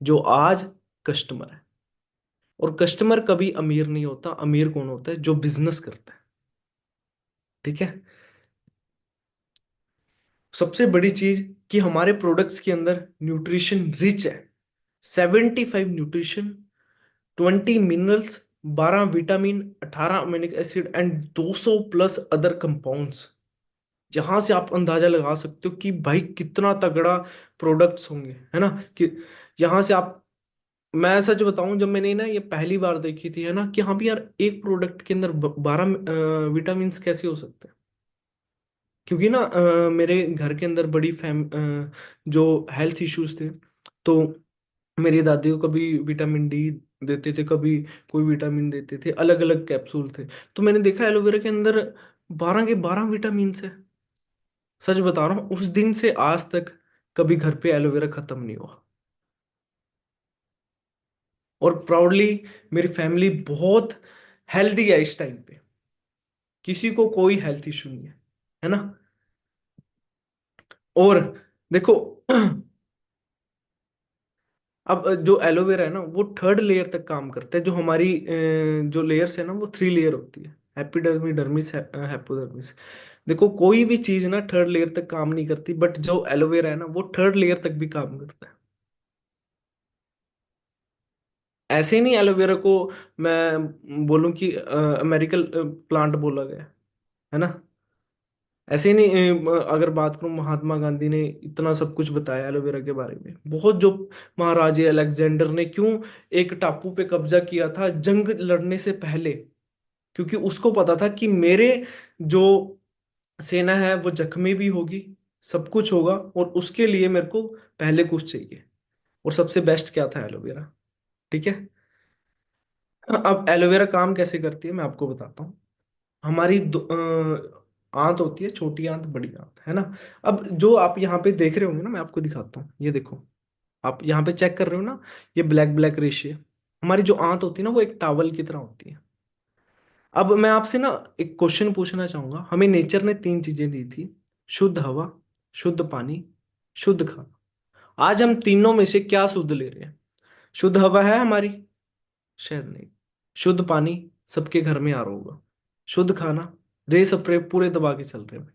जो आज कस्टमर है। और कस्टमर कभी अमीर नहीं होता। अमीर कौन होता है? जो बिजनेस करता है। ठीक है। सबसे बड़ी चीज कि हमारे प्रोडक्ट्स के अंदर न्यूट्रिशन रिच है। 75 nutrition, 20 minerals, 12 vitamin, 18 amino acid and 200 plus other compounds. यहां से आप अंदाजा लगा सकते हो कि भाई कितना तगड़ा प्रोडक्ट्स होंगे, है ना। कि यहां से आप, मैं सच बताऊं, जब मैंने ना ये पहली बार देखी थी, है ना, कि हाँ भी यार, एक प्रोडक्ट के अंदर 12 विटामिन कैसे हो सकते हैं। क्योंकि ना मेरे घर के अंदर बड़ी जो हेल्थ इश्यूज थे, तो मेरी दादी को कभी विटामिन डी देते थे, कभी कोई विटामिन देते थे, अलग अलग कैप्सूल थे। तो मैंने देखा एलोवेरा के अंदर 12 के 12 विटामिन है। सच बता रहा हूँ, उस दिन से आज तक कभी घर पे एलोवेरा खत्म नहीं हुआ। और प्राउडली मेरी फैमिली बहुत हेल्दी है इस टाइम पे। किसी को कोई हेल्थ इशू नहीं है ना। और देखो, अब जो एलोवेरा है ना, वो थर्ड लेयर तक काम करता है। जो हमारी जो लेयर्स है ना, वो 3 लेयर होती है। Epidermis, dermis, hypodermis. देखो, कोई भी चीज ना थर्ड लेयर तक काम नहीं करती, बट जो एलोवेरा है ना, वो थर्ड लेयर तक भी काम करता है। ऐसे नहीं एलोवेरा को मैं बोलूं कि अमेरिकन प्लांट बोला गया है ना। ऐसे ही नहीं, अगर बात करूं, महात्मा गांधी ने इतना सब कुछ बताया एलोवेरा के बारे में, बहुत। जो महाराजे अलेक्जेंडर ने क्यों एक टापू पे कब्जा किया था जंग लड़ने से पहले, क्योंकि उसको पता था कि मेरे जो सेना है वो जख्मी भी होगी, सब कुछ होगा, और उसके लिए मेरे को पहले कुछ चाहिए। और सबसे बेस्ट क्या था? एलोवेरा। ठीक है। अब एलोवेरा काम कैसे करती है मैं आपको बताता हूँ। हमारी आंत होती है, छोटी आंत, बड़ी आंत, है ना। अब जो आप यहाँ पे देख रहे होंगे ना, मैं आपको दिखाता हूँ, ये देखो। आप यहाँ पे चेक कर रहे हो ना, ये ब्लैक ब्लैक रेशे। हमारी जो आंत होती है ना, वो एक टावल की तरह होती है। अब मैं आपसे ना एक क्वेश्चन पूछना चाहूंगा। हमें नेचर ने 3 चीजें दी थी: शुद्ध हवा, शुद्ध पानी, शुद्ध खाना। आज हम तीनों में से क्या शुद्ध ले रहे हैं? शुद्ध हवा है हमारी? शायद नहीं। शुद्ध पानी, सबके घर में आ रहा होगा। शुद्ध खाना, रे स्प्रे पूरे दबा के चल रहे हैं।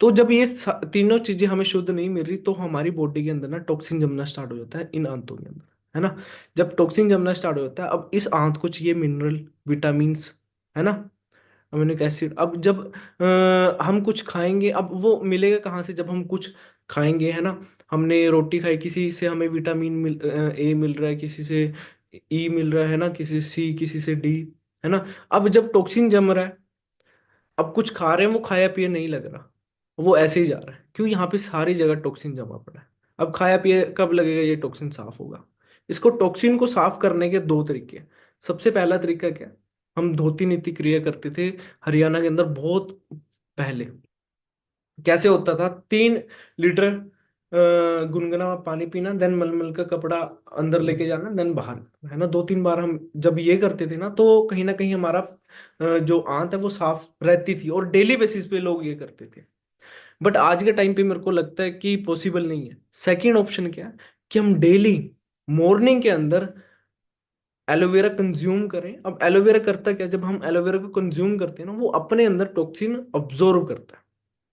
तो जब ये तीनों चीजें हमें शुद्ध नहीं मिल रही, तो हमारी बॉडी के अंदर ना टॉक्सिन जमना स्टार्ट हो जाता है इन आंतों के अंदर, है ना। जब टॉक्सिन जमना स्टार्ट हो जाता है, अब इस आंत को चाहिए मिनरल, विटामिन्स, है ना, अमीनो एसिड। अब जब हम कुछ खाएंगे, अब वो मिलेगा कहाँ से? जब हम कुछ खाएंगे, है ना। हमने रोटी खाई, किसी से हमें विटामिन ए मिल रहा है, किसी से ई मिल रहा है ना, किसी से सी, किसी से डी, है ना। अब जब टॉक्सिन जम रहा है, अब कुछ खा रहे हैं, वो खाया पिया नहीं लग रहा, वो ऐसे ही जा रहा है। क्यों? यहाँ पे सारी जगह टॉक्सिन जमा पड़ा है। अब खाया पिया कब लगेगा ये टॉक्सिन साफ होगा? इसको, टॉक्सिन को साफ करने के 2 तरीके हैं। सबसे पहला तरीका क्या है? हम धोती नीति क्रिया करते थे हरियाणा के अंदर बहुत पहले। कैसे होता था? 3 लीटर गुनगुना पानी पीना, देन मलमल का कपड़ा अंदर लेके जाना, देन बाहर, है ना। 2-3 बार हम जब ये करते थे ना, तो कहीं ना कहीं हमारा जो आंत है वो साफ रहती थी, और डेली बेसिस पे लोग ये करते थे। बट आज के टाइम पे मेरे को लगता है कि पॉसिबल नहीं है। सेकंड ऑप्शन क्या है? कि हम डेली मॉर्निंग के अंदर एलोवेरा कंज्यूम करें। अब एलोवेरा करता क्या, जब हम एलोवेरा को कंज्यूम करते हैं ना, वो अपने अंदर टॉक्सिन अब्जॉर्व करता है।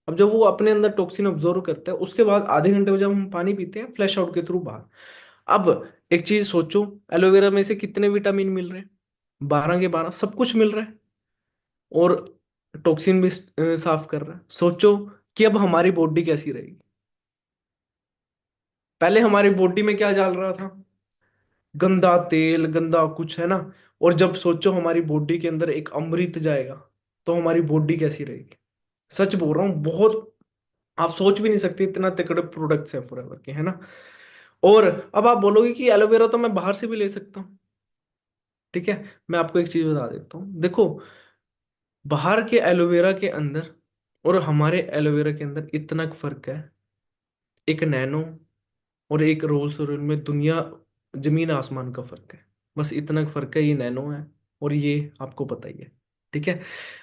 अब जब वो अपने अंदर टॉक्सिन अब्जॉर्व करता है, उसके बाद आधे घंटे में जब हम पानी पीते हैं फ्लैश आउट के थ्रू बाहर। अब एक चीज सोचो, एलोवेरा में से कितने विटामिन मिल रहे हैं? 12 के 12, सब कुछ मिल रहा है। और टॉक्सिन भी साफ कर रहा है। सोचो कि अब हमारी बॉडी कैसी रहेगी। पहले हमारी बॉडी में क्या डाल रहा था? गंदा तेल, गंदा कुछ, है ना। और जब सोचो हमारी बॉडी के अंदर एक अमृत जाएगा, तो हमारी बॉडी कैसी रहेगी। सच बोल रहा हूँ, बहुत, आप सोच भी नहीं सकते इतना तगड़े प्रोडक्ट्स हैं फॉरएवर के, है ना। और अब आप बोलोगे कि एलोवेरा तो मैं बाहर से भी ले सकता हूँ। ठीक है, मैं आपको एक चीज बता देता हूँ। देखो, बाहर के एलोवेरा के अंदर और हमारे एलोवेरा के अंदर इतना फर्क है। एक नैनो और एक रोल्स रॉयल में दुनिया, जमीन आसमान का फर्क है। बस इतना फर्क है, ये नैनो है और ये आपको पता ही है। ठीक है।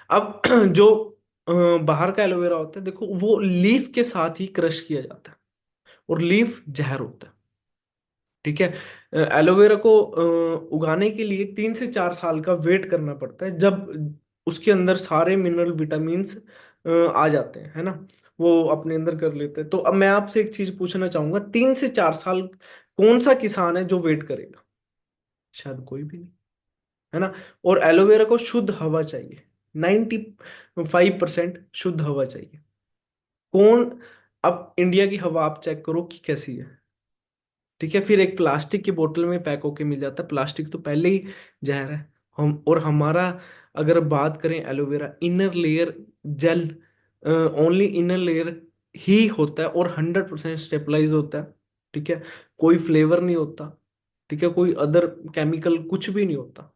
अब जो अ, बाहर का एलोवेरा होता है, देखो वो लीफ के साथ ही क्रश किया जाता है, और लीफ जहर होता है। ठीक है। एलोवेरा को उगाने के लिए 3 से 4 साल का वेट करना पड़ता है, जब उसके अंदर सारे मिनरल विटामिन्स आ जाते हैं, है ना। वो अपने अंदर कर लेते हैं। तो अब मैं आपसे एक चीज पूछना चाहूंगा, 3 से 4 साल कौन सा किसान है जो वेट करेगा? शायद कोई भी नहीं, है ना। और एलोवेरा को शुद्ध हवा चाहिए, 95% शुद्ध हवा चाहिए। कौन, अब इंडिया की हवा आप चेक करो कि कैसी है। ठीक है, फिर एक प्लास्टिक की बोतल में पैक होके मिल जाता है। प्लास्टिक तो पहले ही जहर है। हम और हमारा, अगर बात करें aloe vera, inner layer gel, only inner layer ही होता है, और 100% स्टेबलाइज होता है। ठीक है, कोई फ्लेवर नहीं होता। ठीक है, कोई अदर केमिकल कुछ भी नहीं होता।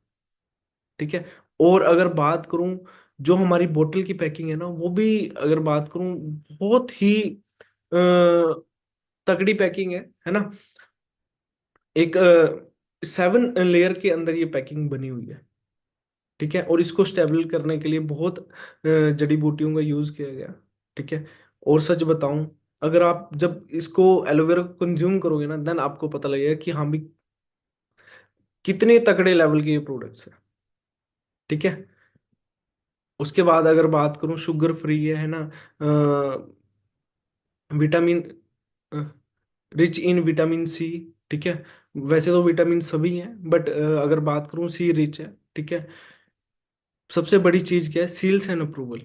ठीक है। और अगर बात करूं, जो हमारी बोतल की पैकिंग है ना, वो भी अगर बात करूं, बहुत ही अ, तगड़ी पैकिंग है ना। एक 7 लेयर के अंदर ये पैकिंग बनी हुई है। ठीक है, और इसको स्टेबल करने के लिए बहुत जड़ी बूटियों का यूज किया गया। ठीक है। और सच बताऊं, अगर आप जब इसको एलोवेरा को कंज्यूम करोगे ना, देन आपको पता लगेगा कि हाँ भी, कितने तगड़े लेवल के ये प्रोडक्ट्स हैं। ठीक है। उसके बाद अगर बात करूं, शुगर फ्री है ना, vitamin, rich in vitamin C. ठीक है। वैसे तो विटामिन सभी हैं, बट अगर बात करूं, सी रिच है। ठीक है। सबसे बड़ी चीज क्या है? Seals and approval.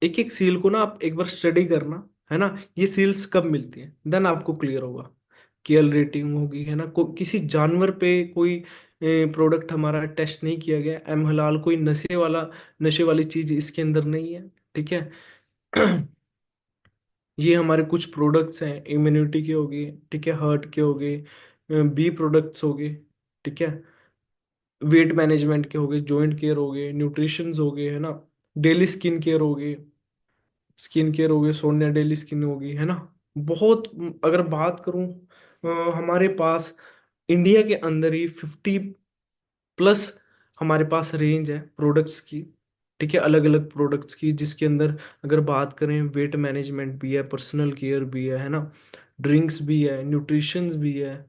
एक एक सील को ना आप एक बार स्टडी करना, है ना। ये सील्स कब मिलती हैं, देन आपको क्लियर होगा। केएल रेटिंग होगी, है ना। किसी जानवर पे कोई प्रोडक्ट हमारा टेस्ट नहीं किया गया, एम हलाल, कोई नशे वाली चीज इसके अंदर नहीं है। ठीक है। ये हमारे कुछ प्रोडक्ट्स हैं, इम्यूनिटी के हो गए, ठीक है, हार्ट के हो गए, बी प्रोडक्ट्स हो गए। ठीक है। वेट मैनेजमेंट के हो गए, जॉइंट केयर हो गए, न्यूट्रिशंस हो गए, है ना। डेली स्किन केयर हो गए, स्किन केयर हो गए, सोनिया डेली स्किन होगी, है ना। बहुत, अगर बात करूं, हमारे पास इंडिया के अंदर ही 50+ हमारे पास रेंज है प्रोडक्ट्स की। ठीक है, अलग अलग प्रोडक्ट्स की, जिसके अंदर अगर बात करें, वेट मैनेजमेंट भी है, पर्सनल केयर भी है ना, ड्रिंक्स भी है, न्यूट्रिशंस भी है,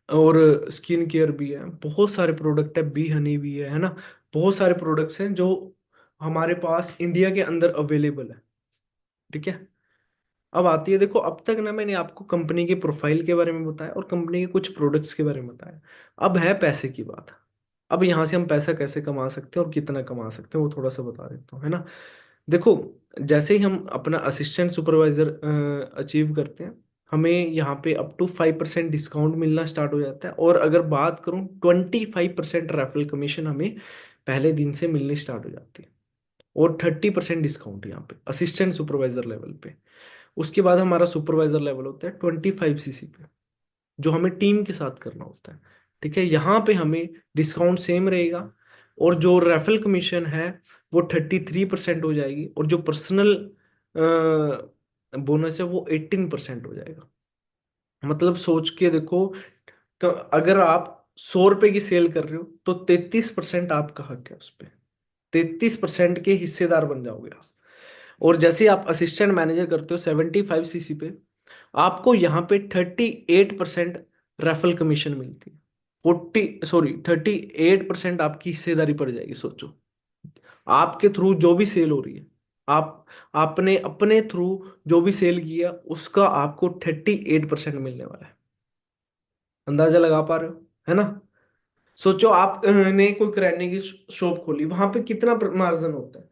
और स्किन केयर भी है। बहुत सारे प्रोडक्ट है, बी हनी भी है ना। बहुत सारे प्रोडक्ट्स हैं जो हमारे पास इंडिया के अंदर अवेलेबल है। ठीक है। अब आती है, देखो अब तक ना मैंने आपको कंपनी के प्रोफाइल के बारे में बताया और कंपनी के कुछ प्रोडक्ट्स के बारे में बताया। अब है पैसे की बात। अब यहाँ से हम पैसा कैसे कमा सकते हैं और कितना कमा सकते हैं, वो थोड़ा सा बता देता हूँ, है ना। देखो, जैसे ही हम अपना असिस्टेंट सुपरवाइजर अचीव करते हैं, हमें यहाँ पे अप टू 5% डिस्काउंट मिलना स्टार्ट हो जाता है। और अगर बात करूँ, 25% रेफरल कमीशन हमें पहले दिन से मिलनी स्टार्ट हो जाती है। और 30% डिस्काउंट यहाँ पे असिस्टेंट सुपरवाइजर लेवल पे। उसके बाद हमारा सुपरवाइजर लेवल होता है 25 सीसी पे, जो हमें टीम के साथ करना होता है। ठीक है, यहाँ पे हमें डिस्काउंट सेम रहेगा। और जो रेफरल कमीशन है, वो 33% हो जाएगी, और जो पर्सनल बोनस है वो 18% हो जाएगा। मतलब सोच के देखो, अगर आप 100 रुपए की सेल कर रहे हो, तो 33% आपका हक है उस पर। 33% के हिस्सेदार बन जाओगे आप। और जैसे ही आप असिस्टेंट मैनेजर करते हो 75 सीसी पे, आपको यहाँ पे 38% रेफरल कमीशन मिलती है। 38% आपकी हिस्सेदारी पड़ जाएगी। सोचो, आपके थ्रू जो भी सेल हो रही है, आप आपने अपने थ्रू जो भी सेल किया उसका आपको 38% मिलने वाला है। अंदाजा लगा पा रहे हो, है ना? सोचो आप ने कोई किराने की शॉप खोली, वहां पे कितना मार्जिन होता है?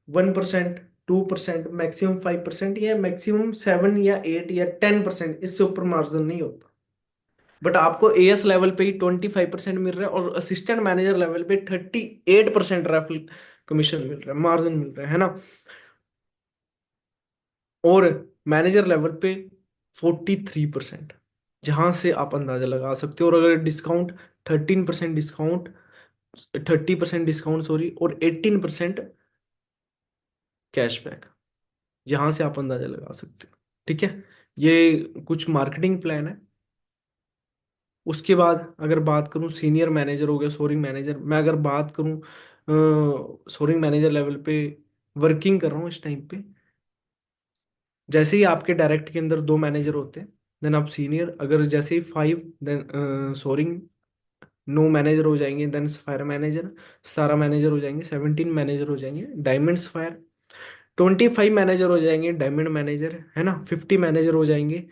1%, 2%, मैक्सिमम 5%, या मैक्सिमम 7 या 8 या 10%, इससे ऊपर मार्जिन नहीं होता। बट आपको एएस लेवल पे ही 25% मिल रहा है, और असिस्टेंट मैनेजर लेवल पे 38% रेफरल कमीशन मिल रहा है, मार्जिन मिल रहा है ना? और मैनेजर लेवल पे 43%, जहां से आप अंदाजा लगा सकते हो। और अगर डिस्काउंट, 13% डिस्काउंट, 30% डिस्काउंट सॉरी, और 18% कैशबैक, यहां से आप अंदाजा लगा सकते हो। ठीक है, ये कुछ मार्केटिंग प्लान है। उसके बाद अगर बात करूं, सीनियर मैनेजर हो गया, सोरिंग मैनेजर। मैं अगर बात करूं सोरिंग मैनेजर लेवल पे वर्किंग कर रहा हूँ इस टाइम पे। जैसे ही आपके डायरेक्ट के अंदर 2 मैनेजर होते हैं, देन आप सीनियर। अगर जैसे ही 5, देन सोरिंग 9 मैनेजर हो जाएंगे, देन फायर मैनेजर 17 मैनेजर हो जाएंगे, 17 मैनेजर हो जाएंगे डायमंड्स फायर, 25 मैनेजर हो जाएंगे डायमंड मैनेजर, है ना? 50 मैनेजर हो जाएंगे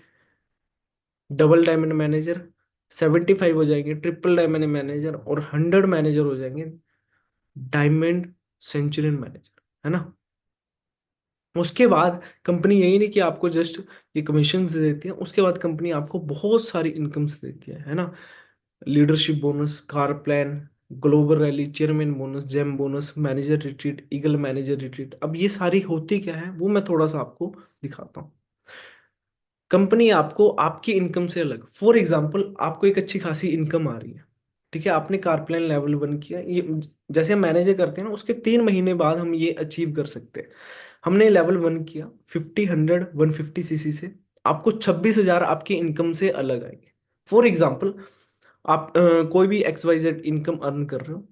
डबल डायमंड मैनेजर, 75 हो जाएंगे ट्रिपल डायमंड मैनेजर, और 100 मैनेजर हो जाएंगे डायमंड सेंचुरियन मैनेजर, है ना? उसके बाद कंपनी यही नहीं कि आपको जस्ट ये कमीशन देती है, उसके बाद कंपनी आपको बहुत सारी इनकम्स देती है ना? Leadership bonus, car plan, global rally, chairman bonus, gem bonus, manager retreat, eagle manager retreat. अब ये सारी होती क्या है वो मैं थोड़ा सा आपको दिखाता हूँ। कंपनी आपको आपकी इनकम से अलग, फॉर एग्जांपल आपको एक अच्छी खासी इनकम आ रही है, ठीक है, आपने कार प्लान लेवल 1 किया, ये जैसे हम मैनेजर करते हैं ना, उसके 3 महीने बाद हम ये अचीव कर सकते हैं। हमने लेवल 1 किया 50, 100, 150 सीसी से, आपको 26,000 आपकी इनकम से अलग आएंगे। फॉर एग्जाम्पल, आप कोई भी XYZ इनकम अर्न कर रहे हो,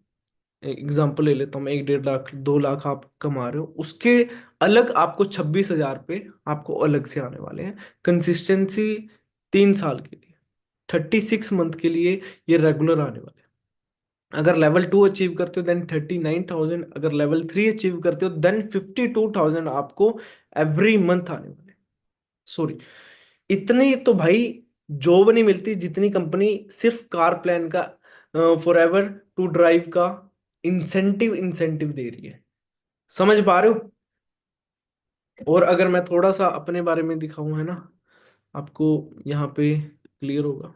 एग्जाम्पल ले लेता हूँ मैं, 1, 1.5 लाख, 2 लाख आप कमा रहे हो, उसके अलग आपको 26,000 पे आपको अलग से आने वाले हैं। कंसिस्टेंसी 3 साल के लिए, 36 मंथ के लिए ये रेगुलर आने वाले हैं। अगर लेवल 2 अचीव करते हो देन 39,000, अगर लेवल 3 अचीव करते हो देन 52,000 आपको एवरी मंथ आने वाले। सॉरी, इतनी तो भाई जॉब नहीं मिलती जितनी कंपनी सिर्फ कार प्लान का, फॉर एवर टू ड्राइव का इंसेंटिव इंसेंटिव दे रही है। समझ पा रहे हो? और अगर मैं थोड़ा सा अपने बारे में दिखाऊं, है ना, आपको यहाँ पे क्लियर होगा।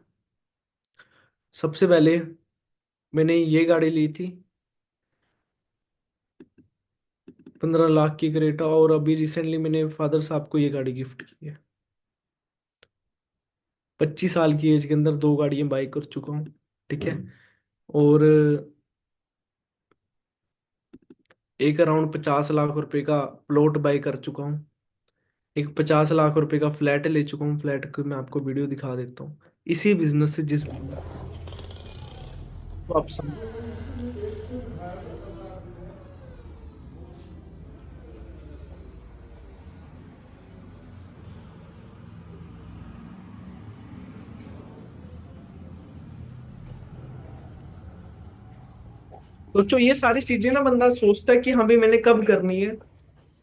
सबसे पहले मैंने ये गाड़ी ली थी, 15 लाख की क्रेटा, और अभी रिसेंटली मैंने फादर साहब को ये गाड़ी गिफ्ट की है। 25 साल की एज के अंदर 2 गाड़ियां बाई कर चुका हूँ, ठीक है। और एक अराउंड 50 लाख रुपए का प्लॉट बाई कर चुका हूँ। एक 50 लाख रुपए का फ्लैट ले चुका हूँ, फ्लैट को मैं आपको वीडियो दिखा देता हूँ, इसी बिजनेस से, जिस तो आप समझ। सोचो, ये सारी चीजें ना बंदा सोचता है कि हाँ भाई मैंने कब करनी है,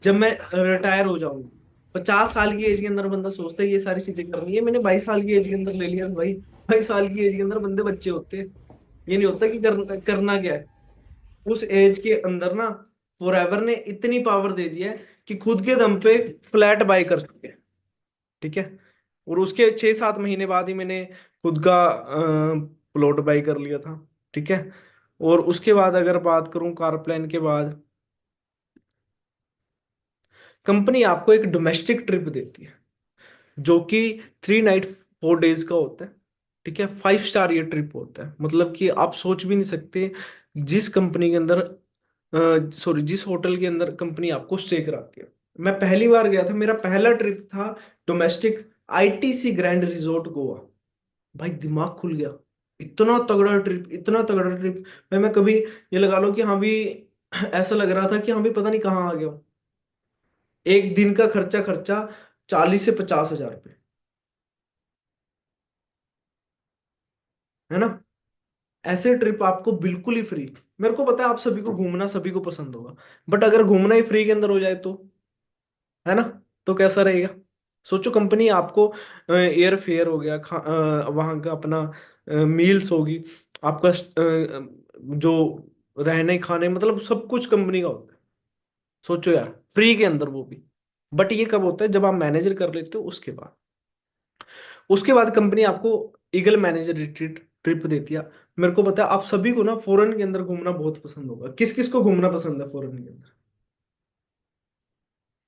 जब मैं रिटायर हो जाऊंगा। 50 साल की एज के अंदर बंदा सोचता है ये सारी चीजें करनी है, मैंने 22 साल की एज के अंदर ले लिया भाई। 22 साल की एज के अंदर बंदे बच्चे होते हैं, ये नहीं होता कि करना क्या है। उस एज के अंदर ना फॉरएवर ने इतनी पावर दे दी है कि खुद के दम पे फ्लैट बाय कर सके, ठीक है। और उसके 6-7 महीने बाद ही मैंने खुद का प्लॉट बाय कर लिया था, ठीक है। और उसके बाद अगर बात करूं कार प्लान के बाद, कंपनी आपको एक डोमेस्टिक ट्रिप देती है जो कि 3 नाइट 4 डेज का होता है, ठीक है। 5 स्टार ये ट्रिप होता है, मतलब कि आप सोच भी नहीं सकते जिस कंपनी के अंदर, सॉरी, जिस होटल के अंदर कंपनी आपको स्टे कराती है। मैं पहली बार गया था, मेरा पहला ट्रिप था domestic, ITC grand resort Goa. भाई दिमाग खुल गया, इतना तगड़ा ट्रिप, इतना तगड़ा ट्रिप। मैं कभी, ये लगा लो कि हाँ भी ऐसा लग रहा था कि हाँ भी पता नहीं कहाँ आ गया हूँ। एक दिन का खर्चा खर्चा 40 से 50 हजार रुपये, है ना? ऐसे ट्रिप आपको बिल्कुल ही फ्री। मेरे को पता है आप सभी को घूमना सभी को पसंद होगा, बट अगर घूमना ही फ्री के अंदर हो जाए तो, है ना, तो कैसा रहेगा? सोचो, कंपनी आपको एयर फेयर हो गया, वहाँ का अपना मील्स होगी, आपका जो रहने खाने, मतलब सब कुछ कंपनी का होता है। सोचो यार, फ्री के अंदर वो भी। बट ये कब होता है? जब आप मैनेजर कर लेते हो उसके बाद कंपनी आपको ईगल मैनेजर रिट्रीट ट्रिप देती है। मेरे को पता है आप सभी को ना फॉरेन के अंदर घूमना बहुत पसंद होगा। किस किस को घूमना पसंद है फॉरेन के अंदर?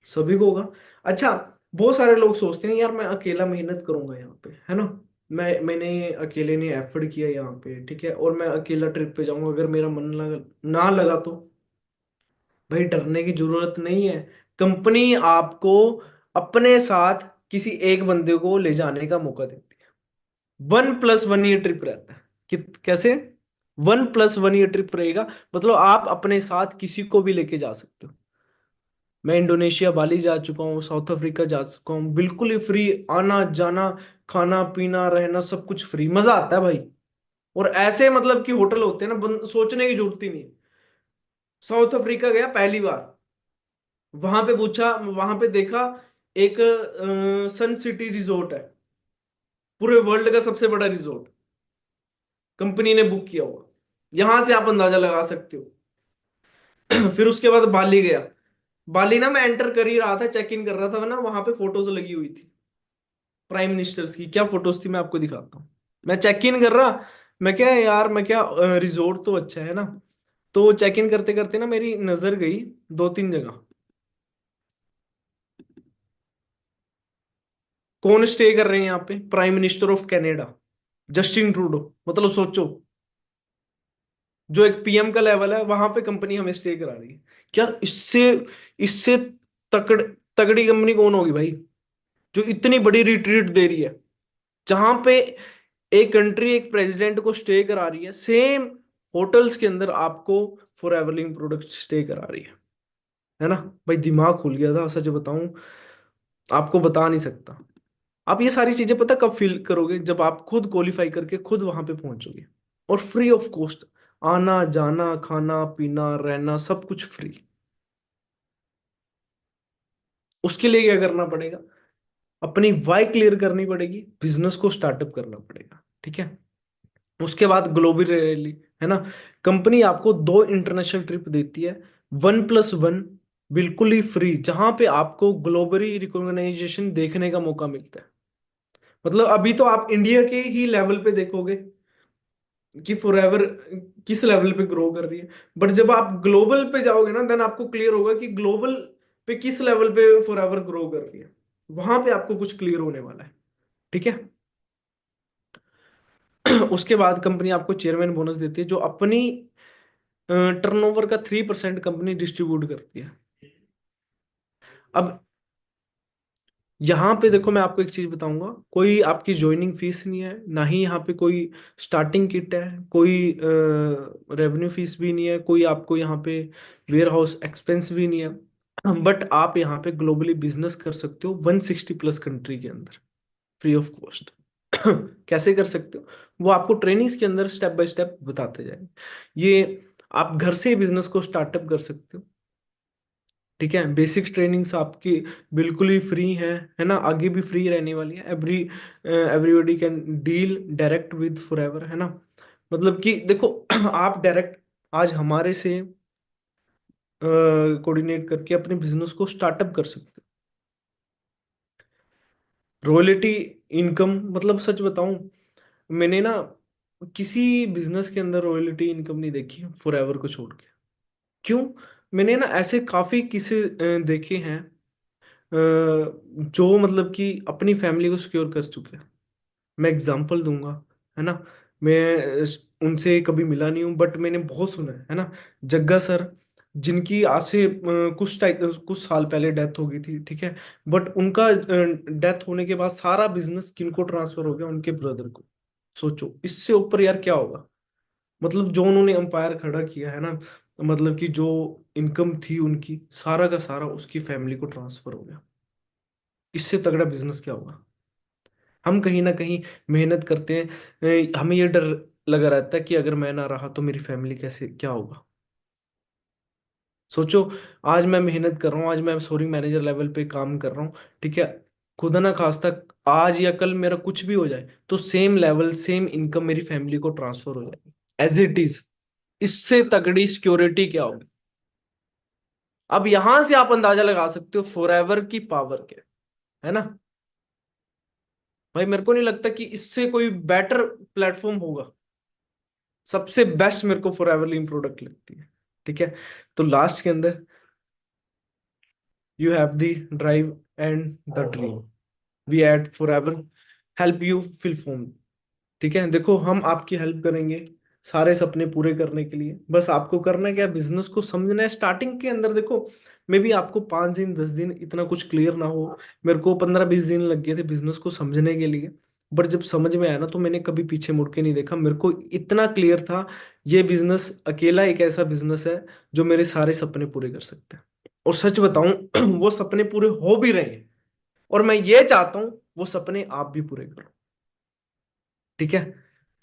सभी को होगा। अच्छा, बहुत सारे लोग सोचते हैं यार मैं अकेला मेहनत करूंगा यहाँ पे, है ना, मैंने अकेले ने एफर्ट किया यहाँ पे, ठीक है, और मैं अकेला ट्रिप पे जाऊंगा, अगर मेरा मन ना लगा तो? भाई डरने की जरूरत नहीं है। कंपनी आपको अपने साथ किसी एक बंदे को ले जाने का मौका देती है। 1+1 ईयर ट्रिप रहता है। कैसे? 1+1 ईयर ट्रिप रहेगा, मतलब आप अपने साथ किसी को भी लेके जा सकते हो। मैं इंडोनेशिया बाली जा चुका हूँ, साउथ अफ्रीका जा चुका हूँ, बिल्कुल ही फ्री, आना जाना, खाना पीना रहना सब कुछ फ्री, मजा आता है भाई। और ऐसे मतलब कि होटल होते हैं ना, सोचने की जरूरत ही नहीं। साउथ अफ्रीका गया पहली बार, वहां पे पूछा, वहां पे देखा, एक सन सिटी रिजोर्ट है, पूरे वर्ल्ड का सबसे बड़ा रिजोर्ट, कंपनी ने बुक किया हुआ। यहां से आप अंदाजा लगा सकते हो। फिर उसके बाद बाली गया। बाली ना मैं एंटर कर ही रहा था, चेक इन कर रहा था ना, वहां पे फोटोज लगी हुई थी प्राइम मिनिस्टर्स की। क्या फोटोज थी, मैं आपको दिखाता हूँ। मैं चेक इन कर रहा, मैं क्या यार, मैं क्या, रिजोर्ट तो अच्छा है ना। तो चेक इन करते करते ना मेरी नजर गई 2-3 जगह। कौन स्टे कर रहे हैं यहाँ पे? Prime minister of Canada, Justin Trudeau. मतलब सोचो, जो एक पीएम का लेवल है, वहां पे कंपनी हमें स्टे करा रही है। क्या इससे इससे तकड़ तगड़ी कंपनी कौन होगी भाई, जो इतनी बड़ी रिट्रीट दे रही है, जहां पे एक कंट्री एक प्रेसिडेंट को स्टे करा रही है, सेम होटल्स के अंदर आपको for ever living product stay करा रही है ना। भाई दिमाग खुल गया था, सच बताऊं, आपको बता नहीं सकता। आप ये सारी चीजें पता कब फील करोगे? जब आप खुद क्वालिफाई करके खुद वहां पे पहुंचोगे, और फ्री ऑफ कॉस्ट, आना जाना खाना पीना रहना सब कुछ फ्री। उसके लिए क्या करना पड़ेगा? अपनी वाई क्लियर करनी पड़ेगी, बिजनेस को स्टार्टअप करना पड़ेगा, ठीक है। उसके बाद ग्लोबल रैली, है ना, कंपनी आपको 2 इंटरनेशनल ट्रिप देती है, 1+1, बिल्कुल ही फ्री, जहां पे आपको ग्लोबली रिकॉग्नाइजेशन देखने का मौका मिलता है। मतलब अभी तो आप इंडिया के ही लेवल पे देखोगे कि फॉरएवर किस लेवल पे ग्रो कर रही है, बट जब आप ग्लोबल पे जाओगे ना, देन आपको क्लियर होगा कि ग्लोबल पे किस लेवल पे फॉरएवर ग्रो कर रही है। वहां पे आपको कुछ क्लियर होने वाला है, ठीक है। उसके बाद कंपनी आपको चेयरमैन बोनस देती है, जो अपनी टर्नओवर का 3% कंपनी डिस्ट्रीब्यूट करती है। अब यहाँ पे देखो, मैं आपको एक चीज बताऊंगा, कोई आपकी ज्वाइनिंग फीस नहीं है, ना ही यहाँ पे कोई स्टार्टिंग किट है, कोई रेवेन्यू फीस भी नहीं है, कोई आपको यहाँ पे वेयर हाउस एक्सपेंस भी नहीं है, बट आप यहाँ पे ग्लोबली बिजनेस कर सकते हो 160+ कंट्री के अंदर, फ्री ऑफ कॉस्ट। कैसे कर सकते हो? वो आपको ट्रेनिंग्स के अंदर स्टेप बाय स्टेप बताते जाएंगे। ये आप घर से बिजनेस को स्टार्टअप कर सकते हो, ठीक है। बेसिक ट्रेनिंग्स आपकी बिल्कुल ही फ्री है ना, आगे भी फ्री रहने वाली है। Everybody can deal direct with forever, है ना। मतलब कि देखो, आप डायरेक्ट आज हमारे से कोऑर्डिनेट करके अपने बिजनेस को स्टार्टअप कर सकते हो। रॉयल्टी इनकम, मतलब सच बताऊं, मैंने ना किसी बिजनेस के अंदर रॉयल्टी इनकम नहीं देखी फॉरएवर को छोड़ के। क्यों? मैंने ना ऐसे काफी किस्से देखे हैं, जो मतलब कि अपनी फैमिली को सिक्योर कर चुके हैं। मैं एग्जांपल दूंगा, है ना। मैं उनसे कभी मिला नहीं हूँ, बट मैंने बहुत सुना है ना। जग्गा सर, जिनकी आज से कुछ साल पहले डेथ हो गई थी, ठीक है, बट उनका डेथ होने के बाद सारा बिजनेस किनको ट्रांसफर हो गया? उनके ब्रदर को। सोचो इससे ऊपर यार क्या होगा। मतलब जो उन्होंने एम्पायर खड़ा किया है ना, मतलब कि जो इनकम थी उनकी, सारा का सारा उसकी फैमिली को ट्रांसफर हो गया। इससे तगड़ा बिजनेस क्या होगा? हम कहीं ना कहीं मेहनत करते हैं, हमें ये डर लगा रहता है कि अगर मैं ना रहा तो मेरी फैमिली कैसे क्या होगा। सोचो, आज मैं मेहनत कर रहा हूँ, आज मैं सोरी मैनेजर लेवल पे काम कर रहा हूँ, ठीक है, खुदा ना खास्ता आज या कल मेरा कुछ भी हो जाए तो सेम लेवल सेम इनकम मेरी फैमिली को ट्रांसफर हो जाएगी एज इट इज। इससे तगड़ी सिक्योरिटी क्या होगी। अब यहां से आप अंदाजा लगा सकते हो फॉरएवर की पावर क्या है ना। भाई मेरे को नहीं लगता कि इससे कोई बेटर प्लेटफॉर्म होगा। सबसे बेस्ट मेरे को फॉरएवर लीन प्रोडक्ट लगती है। ठीक है, तो लास्ट के अंदर you have the drive and the dream, we at Forever help you fill. ठीक है, देखो हम आपकी हेल्प करेंगे सारे सपने पूरे करने के लिए। बस आपको करना क्या है, बिजनेस को समझना है। स्टार्टिंग के अंदर देखो, मे बी आपको 5 दिन 10 दिन इतना कुछ क्लियर ना हो, मेरे को 15 20 दिन लग गए थे बिजनेस को समझने के लिए। बट जब समझ में आया ना तो मैंने कभी पीछे मुड़ के नहीं देखा। मेरे को इतना क्लियर था, ये बिजनेस अकेला एक ऐसा बिजनेस है जो मेरे सारे सपने पूरे कर सकता है। और सच बताऊं वो सपने पूरे हो भी रहे हैं, और मैं ये चाहता हूं वो सपने आप भी पूरे करो। ठीक है,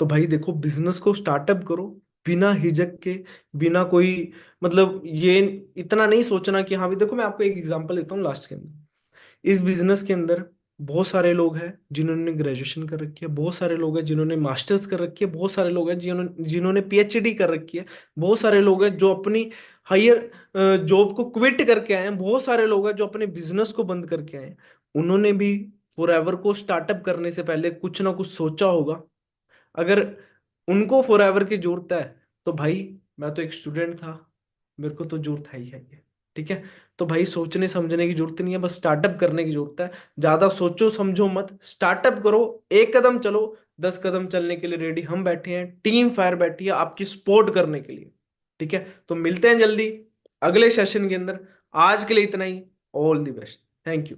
तो भाई देखो बिजनेस को स्टार्टअप करो बिना हिचक के, बिना कोई मतलब ये इतना नहीं सोचना कि हाँ भी। देखो मैं आपको एक एग्जांपल देता हूँ लास्ट के अंदर। इस बिजनेस के अंदर बहुत सारे लोग हैं जिन्होंने ग्रेजुएशन कर रखी है, बहुत सारे लोग हैं जिन्होंने मास्टर्स कर रखी है, बहुत सारे लोग हैं जिन्होंने जिन्होंने पीएचडी कर रखी है, बहुत सारे लोग हैं जो अपनी हायर जॉब को क्विट करके आए हैं, बहुत सारे लोग हैं जो अपने बिजनेस को बंद करके आए हैं। उन्होंने भी फॉरएवर को स्टार्टअप करने से पहले कुछ ना कुछ सोचा होगा। अगर उनको फॉरएवर की जरूरत है तो भाई मैं तो एक स्टूडेंट था, मेरे को तो जरूरत है ही है ये। ठीक है, तो भाई सोचने समझने की जरूरत नहीं है, बस स्टार्टअप करने की जरूरत है। ज्यादा सोचो समझो मत, स्टार्टअप करो, एक कदम चलो, 10 कदम चलने के लिए रेडी हम बैठे हैं, टीम फायर बैठी है आपकी सपोर्ट करने के लिए। ठीक है, तो मिलते हैं जल्दी अगले सेशन के अंदर। आज के लिए इतना ही। All the best, thank you.